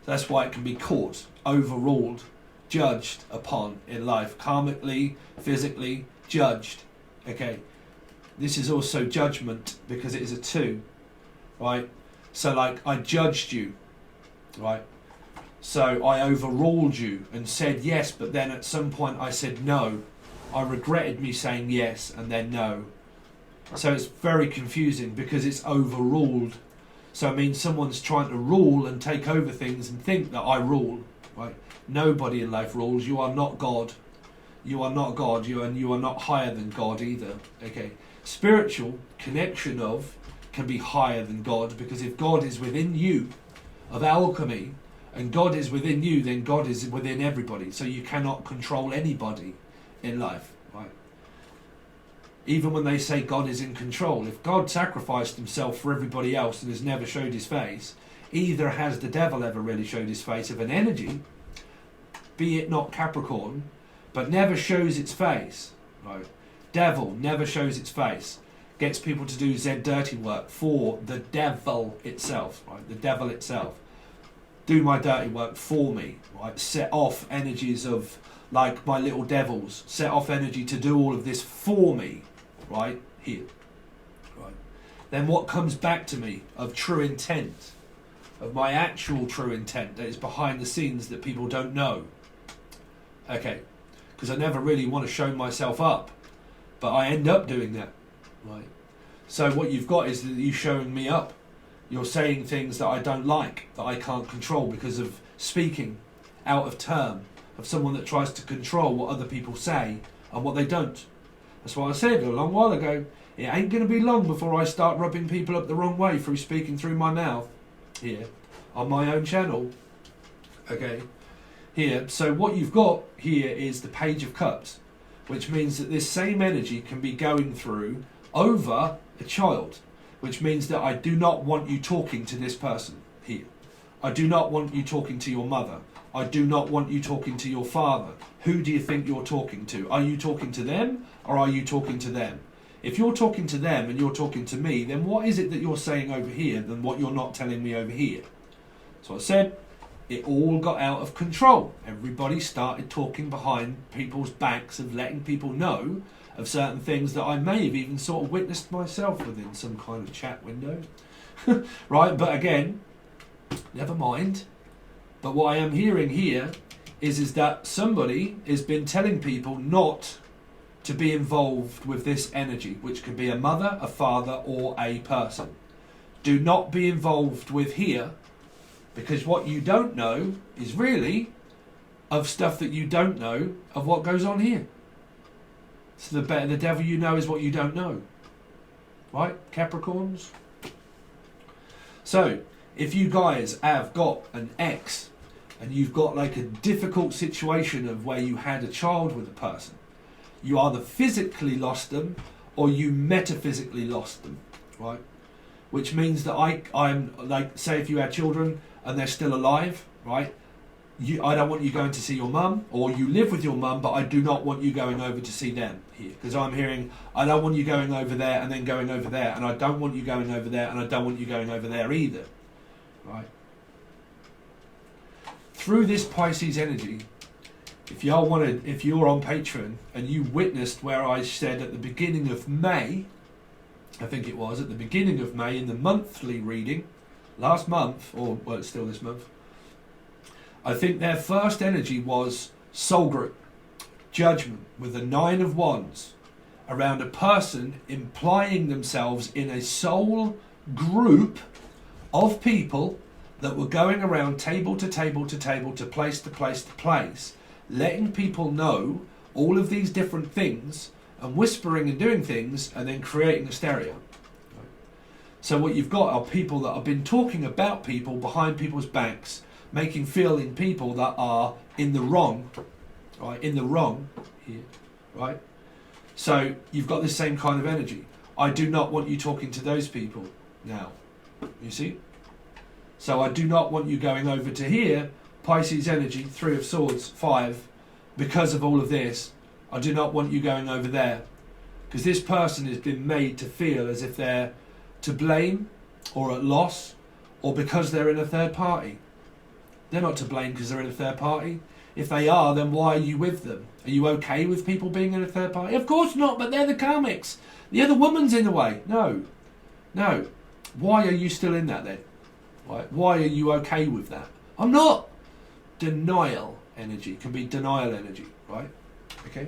That's why it can be caught, overruled, judged upon in life, karmically, physically, judged. Okay, this is also judgment because it is a 2, right? So like I judged you, right? So I overruled you and said yes, but then at some point I said no. I regretted me saying yes and then no. So it's very confusing because it's overruled. So it means someone's trying to rule and take over things and think that I rule, right? Nobody in life rules. You are not God. You are not God. You are not higher than God either. Okay. Spiritual connection can be higher than God, because if God is within you, of alchemy, and God is within you, then God is within everybody. So you cannot control anybody in life, right? Even when they say God is in control, if God sacrificed himself for everybody else and has never showed his face, either has the devil ever really showed his face of an energy, be it not Capricorn, but never shows its face, right? Devil never shows its face, gets people to do Z dirty work for the devil itself, right? The devil itself. Do my dirty work for me, right? Set off energies of, like my little devils, set off energy to do all of this for me, right? Here, right? Then what comes back to me of true intent, of my actual true intent that is behind the scenes that people don't know? Okay, because I never really want to show myself up, but I end up doing that, right? So what you've got is that you showing me up. You're saying things that I don't like, that I can't control because of speaking out of term, of someone that tries to control what other people say and what they don't. That's why I said a long while ago, it ain't going to be long before I start rubbing people up the wrong way through speaking through my mouth here on my own channel. Okay, here. So what you've got here is the Page of Cups, which means that this same energy can be going through over a child, which means that I do not want you talking to this person here. I do not want you talking to your mother. I do not want you talking to your father. Who do you think you're talking to? Are you talking to them or are you talking to them? If you're talking to them and you're talking to me, then what is it that you're saying over here than what you're not telling me over here? So I said, it all got out of control. Everybody started talking behind people's backs of letting people know of certain things that I may have even sort of witnessed myself within some kind of chat window. Right, but again, never mind. But what I am hearing here is that somebody has been telling people not to be involved with this energy, which could be a mother, a father, or a person. Do not be involved with here, because what you don't know is really of stuff that you don't know of what goes on here. So the better the devil you know is what you don't know. Right, Capricorns? So, if you guys have got an ex and you've got like a difficult situation of where you had a child with a person, you either physically lost them or you metaphysically lost them, right? Which means that I'm like, say if you had children and they're still alive, right? I don't want you going to see your mum, or you live with your mum, but I do not want you going over to see them here. Because I'm hearing, I don't want you going over there and then going over there, and I don't want you going over there and I don't want you going over there either, right? Through this Pisces energy, if you're on Patreon and you witnessed where I said at the beginning of May, I think it was at the beginning of May in the monthly reading, last month, or well, it's still this month, I think their first energy was soul group, judgment, with the 9 of Wands, around a person implying themselves in a soul group of people that were going around table to table to table to place to place to place, letting people know all of these different things and whispering and doing things and then creating hysteria. So what you've got are people that have been talking about people behind people's backs, feeling people that are in the wrong, right? In the wrong here, right? So you've got this same kind of energy. I do not want you talking to those people now, you see? So I do not want you going over to here, Pisces energy, 3 of Swords, 5, because of all of this. I do not want you going over there, because this person has been made to feel as if they're to blame or at loss, or because they're in a third party. They're not to blame because they're in a third party. If they are, then why are you with them? Are you okay with people being in a third party? Of course not, but they're the karmics. The other woman's in the way. No. No. Why are you still in that then? Why are you okay with that? I'm not. Denial energy can be denial energy, right? Okay?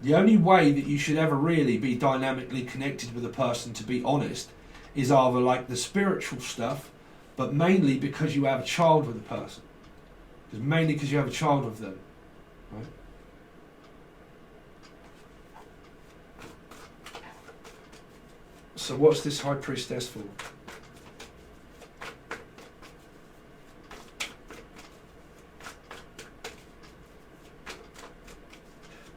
The only way that you should ever really be dynamically connected with a person, to be honest, is either like the spiritual stuff, but mainly because you have a child with a person. Mainly because you have a child with them, right? So what's this High Priestess for?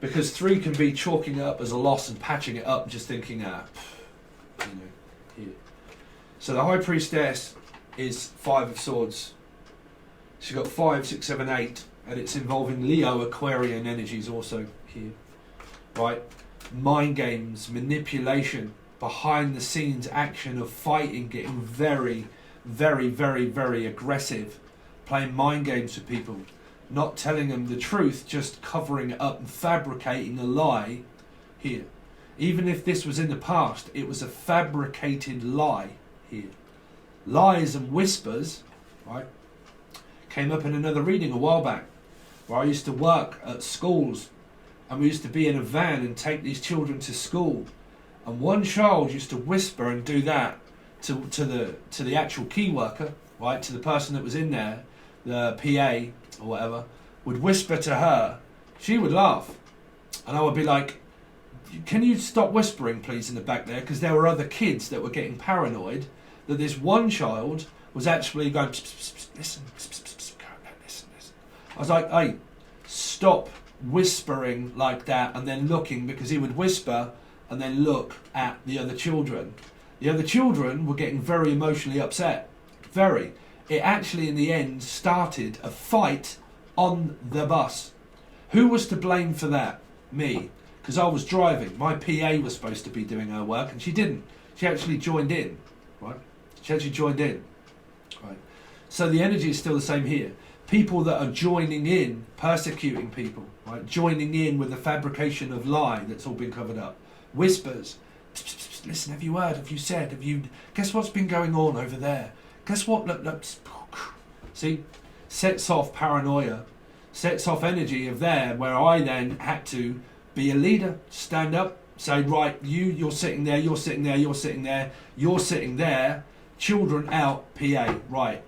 Because 3 can be chalking it up as a loss and patching it up, just thinking, here. So the High Priestess is 5 of Swords. She's got 5, 6, 7, 8, and it's involving Leo, Aquarian energies also here, right? Mind games, manipulation, behind the scenes action of fighting, getting very, very, very, very aggressive, playing mind games with people, not telling them the truth, just covering it up and fabricating a lie here. Even if this was in the past, it was a fabricated lie here. Lies and whispers, right? Came up in another reading a while back, where I used to work at schools, and we used to be in a van and take these children to school, and one child used to whisper and do that to the actual key worker, right, to the person that was in there, the PA or whatever, would whisper to her. She would laugh, and I would be like, can you stop whispering please in the back there, because there were other kids that were getting paranoid that this one child was actually going, pss, pss, pss, listen, pss, pss, pss, listen, I was like, hey, stop whispering like that and then looking, because he would whisper and then look at the other children. The other children were getting very emotionally upset. Very. It actually in the end started a fight on the bus. Who was to blame for that? Me. Because I was driving. My PA was supposed to be doing her work and she didn't. She actually joined in. Right? She actually joined in. Right? So the energy is still the same here. People that are joining in, persecuting people, right? Joining in with the fabrication of lie that's all been covered up. Whispers. Listen, have you heard? Have you said? Have you? Guess what's been going on over there? Guess what? Look. See, sets off paranoia, sets off energy of there, where I then had to be a leader, stand up, say, right, you're sitting there, you're sitting there, you're sitting there, you're sitting there. Children out, PA, right.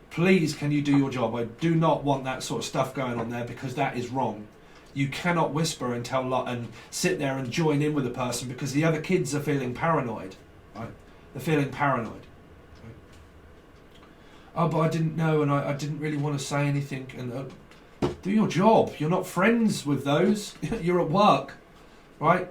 Please, can you do your job? I do not want that sort of stuff going on there, because that is wrong. You cannot whisper and tell and sit there and join in with a person, because the other kids are feeling paranoid. Right? They're feeling paranoid. Right? Oh, but I didn't know, and I didn't really want to say anything. And do your job. You're not friends with those. You're at work, right?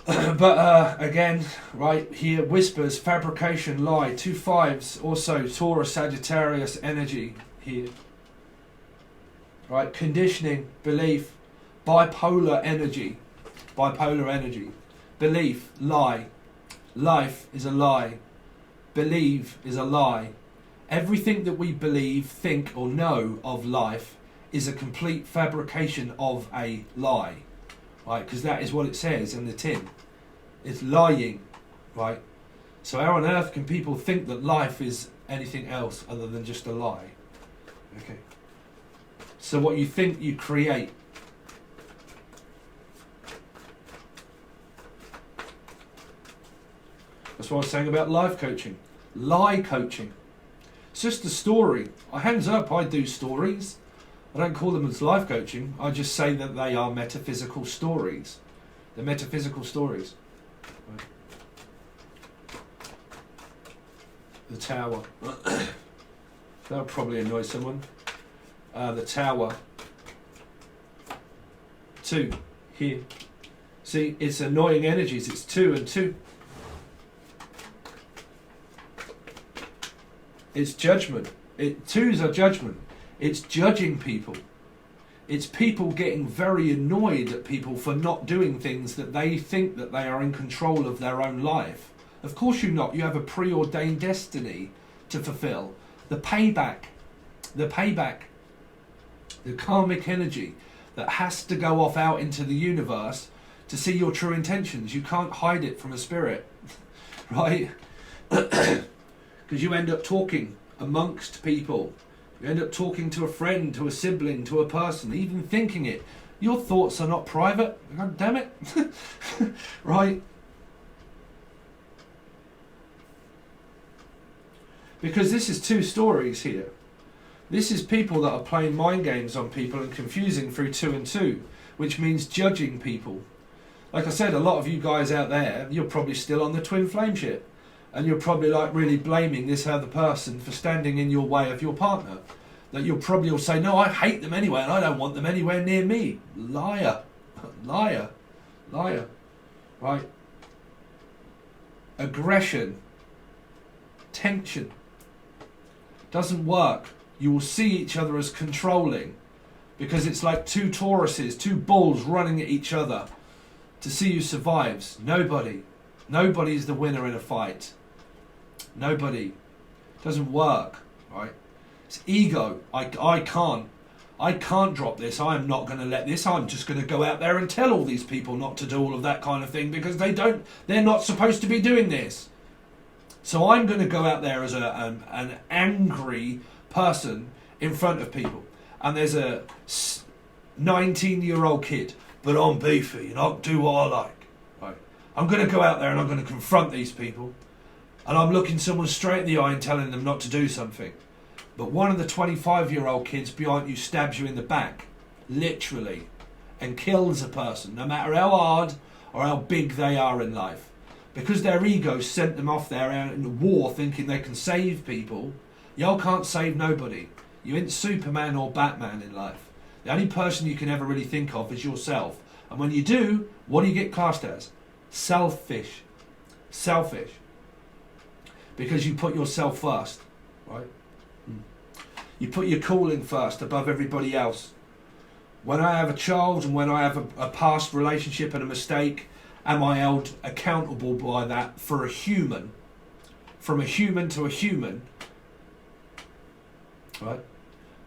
But again, right here, whispers, fabrication, lie, 2 5s, also Taurus, Sagittarius energy here. Right, conditioning, belief, bipolar energy, belief, lie, life is a lie, believe is a lie. Everything that we believe, think or know of life is a complete fabrication of a lie, right? Because that is what it says in the tin. It's lying, right? So how on earth can people think that life is anything else other than just a lie? Okay. So what you think, you create. That's what I was saying about life coaching. Lie coaching. It's just a story. Hands up, I do stories. I don't call them as life coaching. I just say that they are metaphysical stories. They're metaphysical stories. Right. The Tower. That'll probably annoy someone. The Tower. 2 here. See, it's annoying energies. It's 2 and 2. It's judgment. Twos are judgment. It's judging people. It's people getting very annoyed at people for not doing things that they think that they are in control of their own life. Of course you're not. You have a preordained destiny to fulfill. The payback, the karmic energy that has to go off out into the universe to see your true intentions. You can't hide it from a spirit, right? Because you end up talking amongst people. You end up talking to a friend, to a sibling, to a person, even thinking it. Your thoughts are not private. God damn it. Right? Because this is 2 stories here. This is people that are playing mind games on people and confusing through 2 and 2, which means judging people. Like I said, a lot of you guys out there, you're probably still on the twin flame ship. And you're probably like really blaming this other person for standing in your way of your partner. That you'll probably all say, no, I hate them anyway and I don't want them anywhere near me. Liar. Liar. Liar. Right? Aggression. Tension. Doesn't work. You will see each other as controlling. Because it's like 2 Tauruses, 2 bulls running at each other to see who survives. Nobody. Nobody's the winner in a fight. Nobody. Doesn't work, right? It's ego. I can't drop this. I'm not going to let this. I'm just going to go out there and tell all these people not to do all of that kind of thing because they're not supposed to be doing this. So I'm going to go out there as an angry person in front of people. And there's a 19-year-old kid, but I'm beefy and I'll do what I like. Right? I'm going to go out there and I'm going to confront these people. And I'm looking someone straight in the eye and telling them not to do something. But one of the 25-year-old kids behind you stabs you in the back, literally, and kills a person, no matter how hard or how big they are in life. Because their ego sent them off there out in the war thinking they can save people. Y'all can't save nobody. You ain't Superman or Batman in life. The only person you can ever really think of is yourself. And when you do, what do you get classed as? Selfish. Selfish. Because you put yourself first, right? You put your calling first above everybody else. When I have a child and when I have a past relationship and a mistake, am I held accountable by that for a human? From a human to a human, right?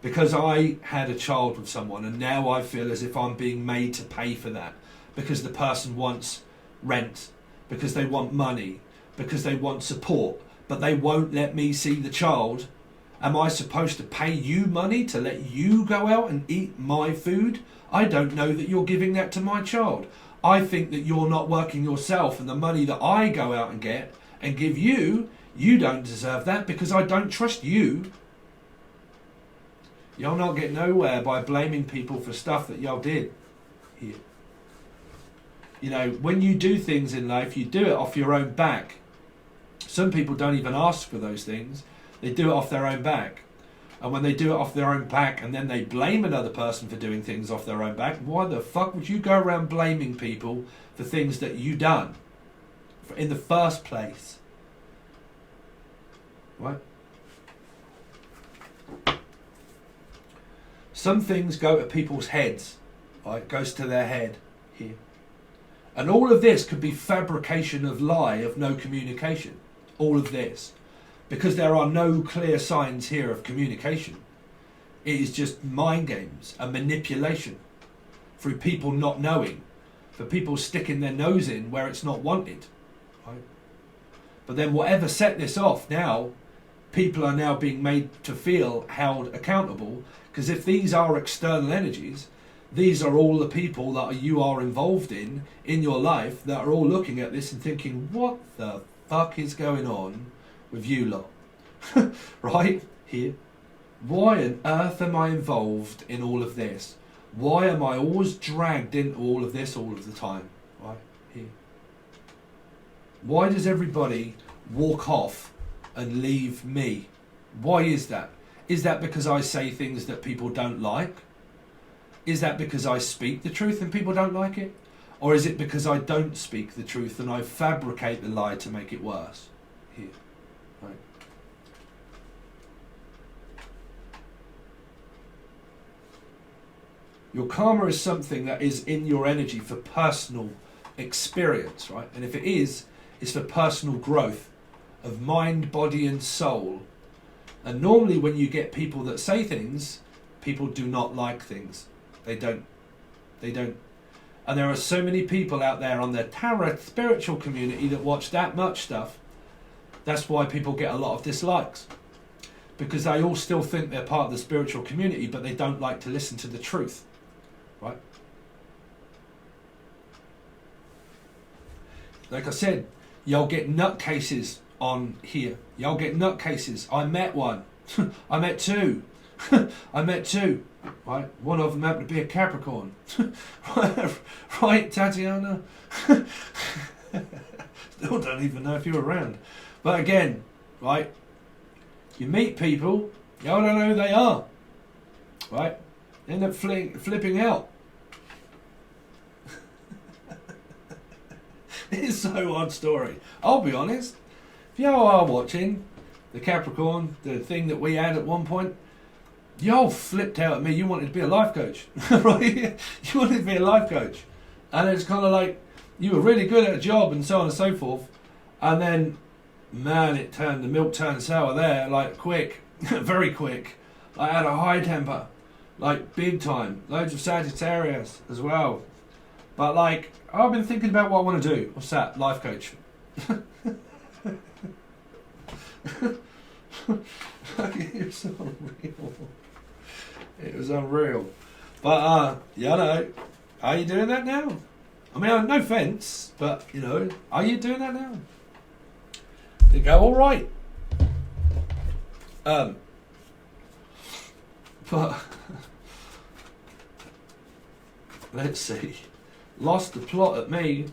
Because I had a child with someone and now I feel as if I'm being made to pay for that. Because the person wants rent, because they want money, because they want support, but they won't let me see the child. Am I supposed to pay you money to let you go out and eat my food? I don't know that you're giving that to my child. I think that you're not working yourself, and the money that I go out and get and give you, you don't deserve that because I don't trust you. Y'all not get nowhere by blaming people for stuff that y'all did here. You know, when you do things in life, you do it off your own back. Some people don't even ask for those things. They do it off their own back. And when they do it off their own back and then they blame another person for doing things off their own back, why the fuck would you go around blaming people for things that you done in the first place? Right? Some things go to people's heads. Right? It goes to their head here. And all of this could be fabrication of lie, of no communication. All of this. Because there are no clear signs here of communication. It is just mind games and manipulation through people not knowing, for people sticking their nose in where it's not wanted. Right? But then whatever set this off now, people are now being made to feel held accountable, because if these are external energies, these are all the people that you are involved in your life that are all looking at this and thinking, what the fuck is going on with you lot? Right here. Why on earth am I involved in all of this? Why am I always dragged into all of this all of the time? Right here. Why does everybody walk off and leave me? Why is that? Is that because I say things that people don't like? Is that because I speak the truth and people don't like it? Or is it because I don't speak the truth and I fabricate the lie to make it worse? Here. Right. Your karma is something that is in your energy for personal experience, right? And if it is, it's for personal growth of mind, body and soul. And normally when you get people that say things, people do not like things. They don't. And there are so many people out there on the tarot spiritual community that watch that much stuff. That's why people get a lot of dislikes. Because they all still think they're part of the spiritual community, but they don't like to listen to the truth. Right? Like I said, y'all get nutcases on here. Y'all get nutcases. I met one. I met two. I met two. Right? One of them happened to be a Capricorn. Right, Tatiana? Still don't even know if you're around. But again, right? You meet people, y'all don't know who they are. Right? End up flipping out. It's so odd story. I'll be honest. If y'all are watching the Capricorn, the thing that we had at one point, y'all flipped out at me. You wanted to be a life coach, right? You wanted to be a life coach, and it's kind of like you were really good at a job and so on and so forth. And then, man, the milk turned sour there, like quick, very quick. I had a high temper, like big time. Loads of Sagittarius as well. But like, I've been thinking about what I want to do. What's that? Life coach. It was unreal. It was unreal. But yeah, no. Are you doing that now? I mean, no offence, but you know, are you doing that now? Did it go all right? But let's see. Lost the plot at me.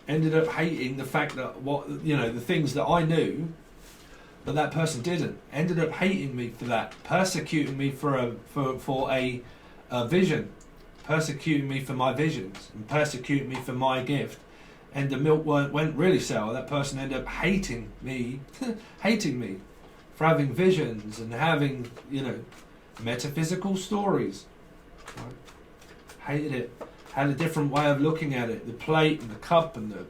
Ended up hating the fact that the things that I knew But that person didn't. Ended up hating me for that, persecuting me for a vision, persecuting me for my visions, and persecuting me for my gift. And the milk went really sour. That person ended up hating me, hating me for having visions and having, you know, metaphysical stories. Right? Hated it. Had a different way of looking at it. The plate and the cup and the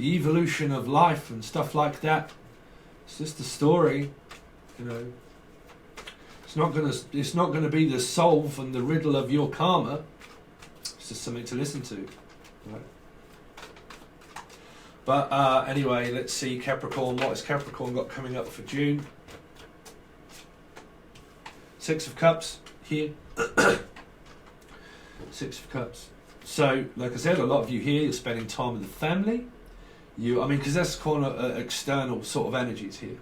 evolution of life and stuff like that. It's just a story, you know. It's not gonna be the solve and the riddle of your karma. It's just something to listen to, right? But anyway, let's see Capricorn. What has Capricorn got coming up for June? Six of Cups here. Six of Cups. So, like I said, a lot of you here, you're spending time with the family. Because that's kind of external sort of energies here.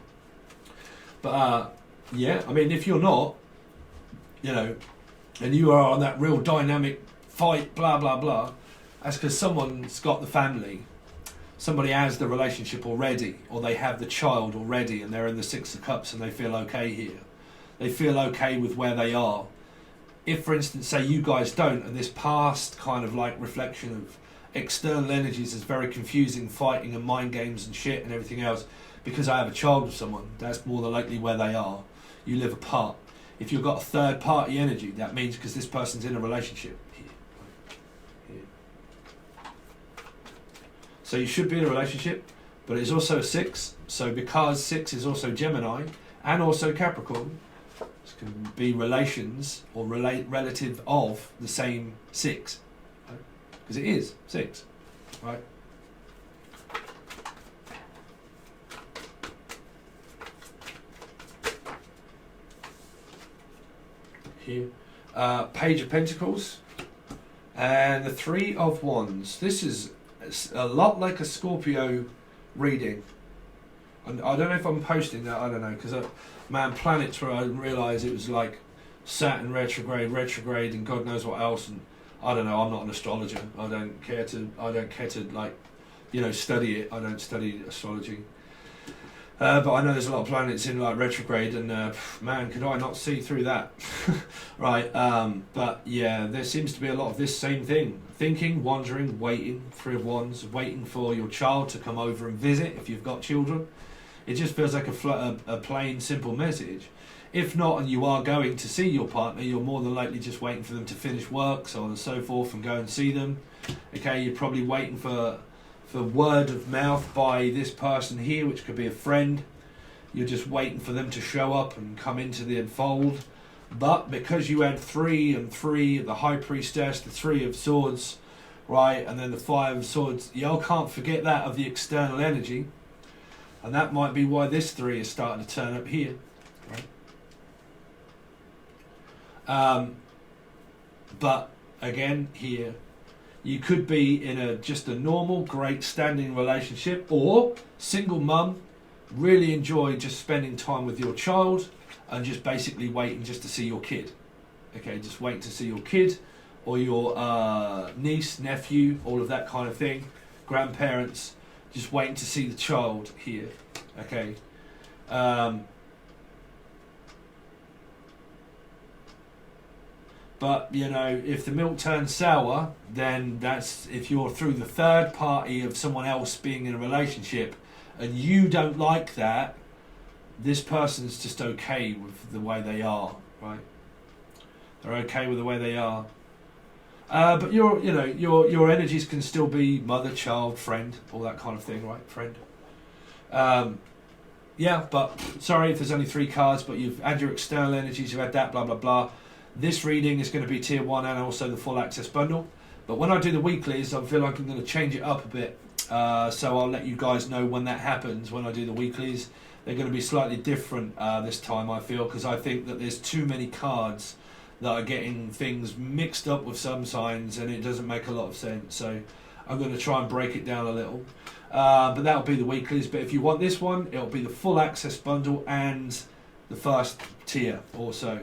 But yeah, I mean, if you're not, you know, and you are on that real dynamic fight, blah blah blah, that's because someone's got the family. Somebody has the relationship already, or they have the child already, and they're in the Six of Cups, and they feel okay here. They feel okay with where they are. If, for instance, say you guys don't, and this past kind of like reflection of external energies is very confusing, fighting and mind games and shit and everything else, because I have a child with someone, that's more than likely where they are. You live apart. If you've got a third party energy, that means because this person's in a relationship here. So you should be in a relationship, but it's also a 6. So because 6 is also Gemini and also Capricorn, this can be relations or relative of the same 6. Because it is 6, right? Here, Page of Pentacles, and the Three of Wands. This is a lot like a Scorpio reading. And I don't know if I'm posting that. I don't know, because planets where I realised it was like Saturn retrograde, and God knows what else. And I don't know. I'm not an astrologer. I don't care to like, you know, study it. I don't study astrology. But I know there's a lot of planets in like retrograde, and man, could I not see through that? Right. But yeah, there seems to be a lot of this same thing: thinking, wandering, waiting. Three of Wands, waiting for your child to come over and visit if you've got children. It just feels like a plain, simple message. If not, and you are going to see your partner, you're more than likely just waiting for them to finish work, so on and so forth, and go and see them. Okay, you're probably waiting for word of mouth by this person here, which could be a friend. You're just waiting for them to show up and come into the fold. But because you had 3 and 3, the High Priestess, the 3 of Swords, right, and then the 5 of Swords, y'all can't forget that of the external energy. And that might be why this 3 is starting to turn up here, right? But again, here, you could be in just a normal, great standing relationship, or single mum, really enjoy just spending time with your child and just basically waiting just to see your kid. Okay, just waiting to see your kid or your niece, nephew, all of that kind of thing. Grandparents, just waiting to see the child here. Okay. But, you know, if the milk turns sour, then that's if you're through the third party of someone else being in a relationship and you don't like that, this person's just okay with the way they are, right? They're okay with the way they are. But your energies can still be mother, child, friend, all that kind of thing, right? Friend. Yeah, but sorry if there's only 3 cards, but you've had your external energies, you've had that, blah, blah, blah. This reading is going to be tier 1 and also the full access bundle. But when I do the weeklies, I feel like I'm going to change it up a bit. So I'll let you guys know when that happens, when I do the weeklies. They're going to be slightly different this time, I feel, because I think that there's too many cards that are getting things mixed up with some signs and it doesn't make a lot of sense. So I'm going to try and break it down a little. But that'll be the weeklies. But if you want this one, it'll be the full access bundle and the first tier also.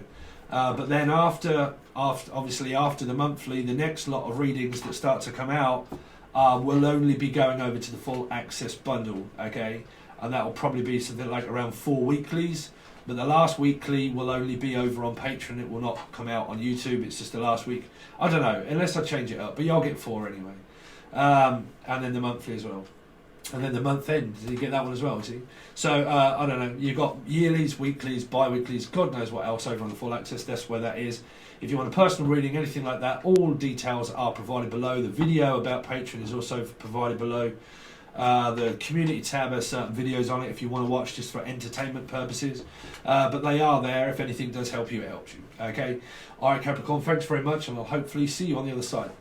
But then after the monthly, the next lot of readings that start to come out will only be going over to the full access bundle, okay? and that will probably be something like around 4 weeklies. But the last weekly will only be over on Patreon. It will not come out on YouTube. It's just the last week. I don't know, unless I change it up. But you'll get 4 anyway. And then the monthly as well. And then the month end, did you get that one as well, see? So, I don't know, you've got yearlies, weeklies, bi-weeklies, God knows what else over on the Full Access, that's where that is. If you want a personal reading, anything like that, all details are provided below. The video about Patreon is also provided below. The community tab has certain videos on it if you want to watch just for entertainment purposes. But they are there if anything does help you, it helps you. Okay? Alright, Capricorn, thanks very much, and I'll hopefully see you on the other side.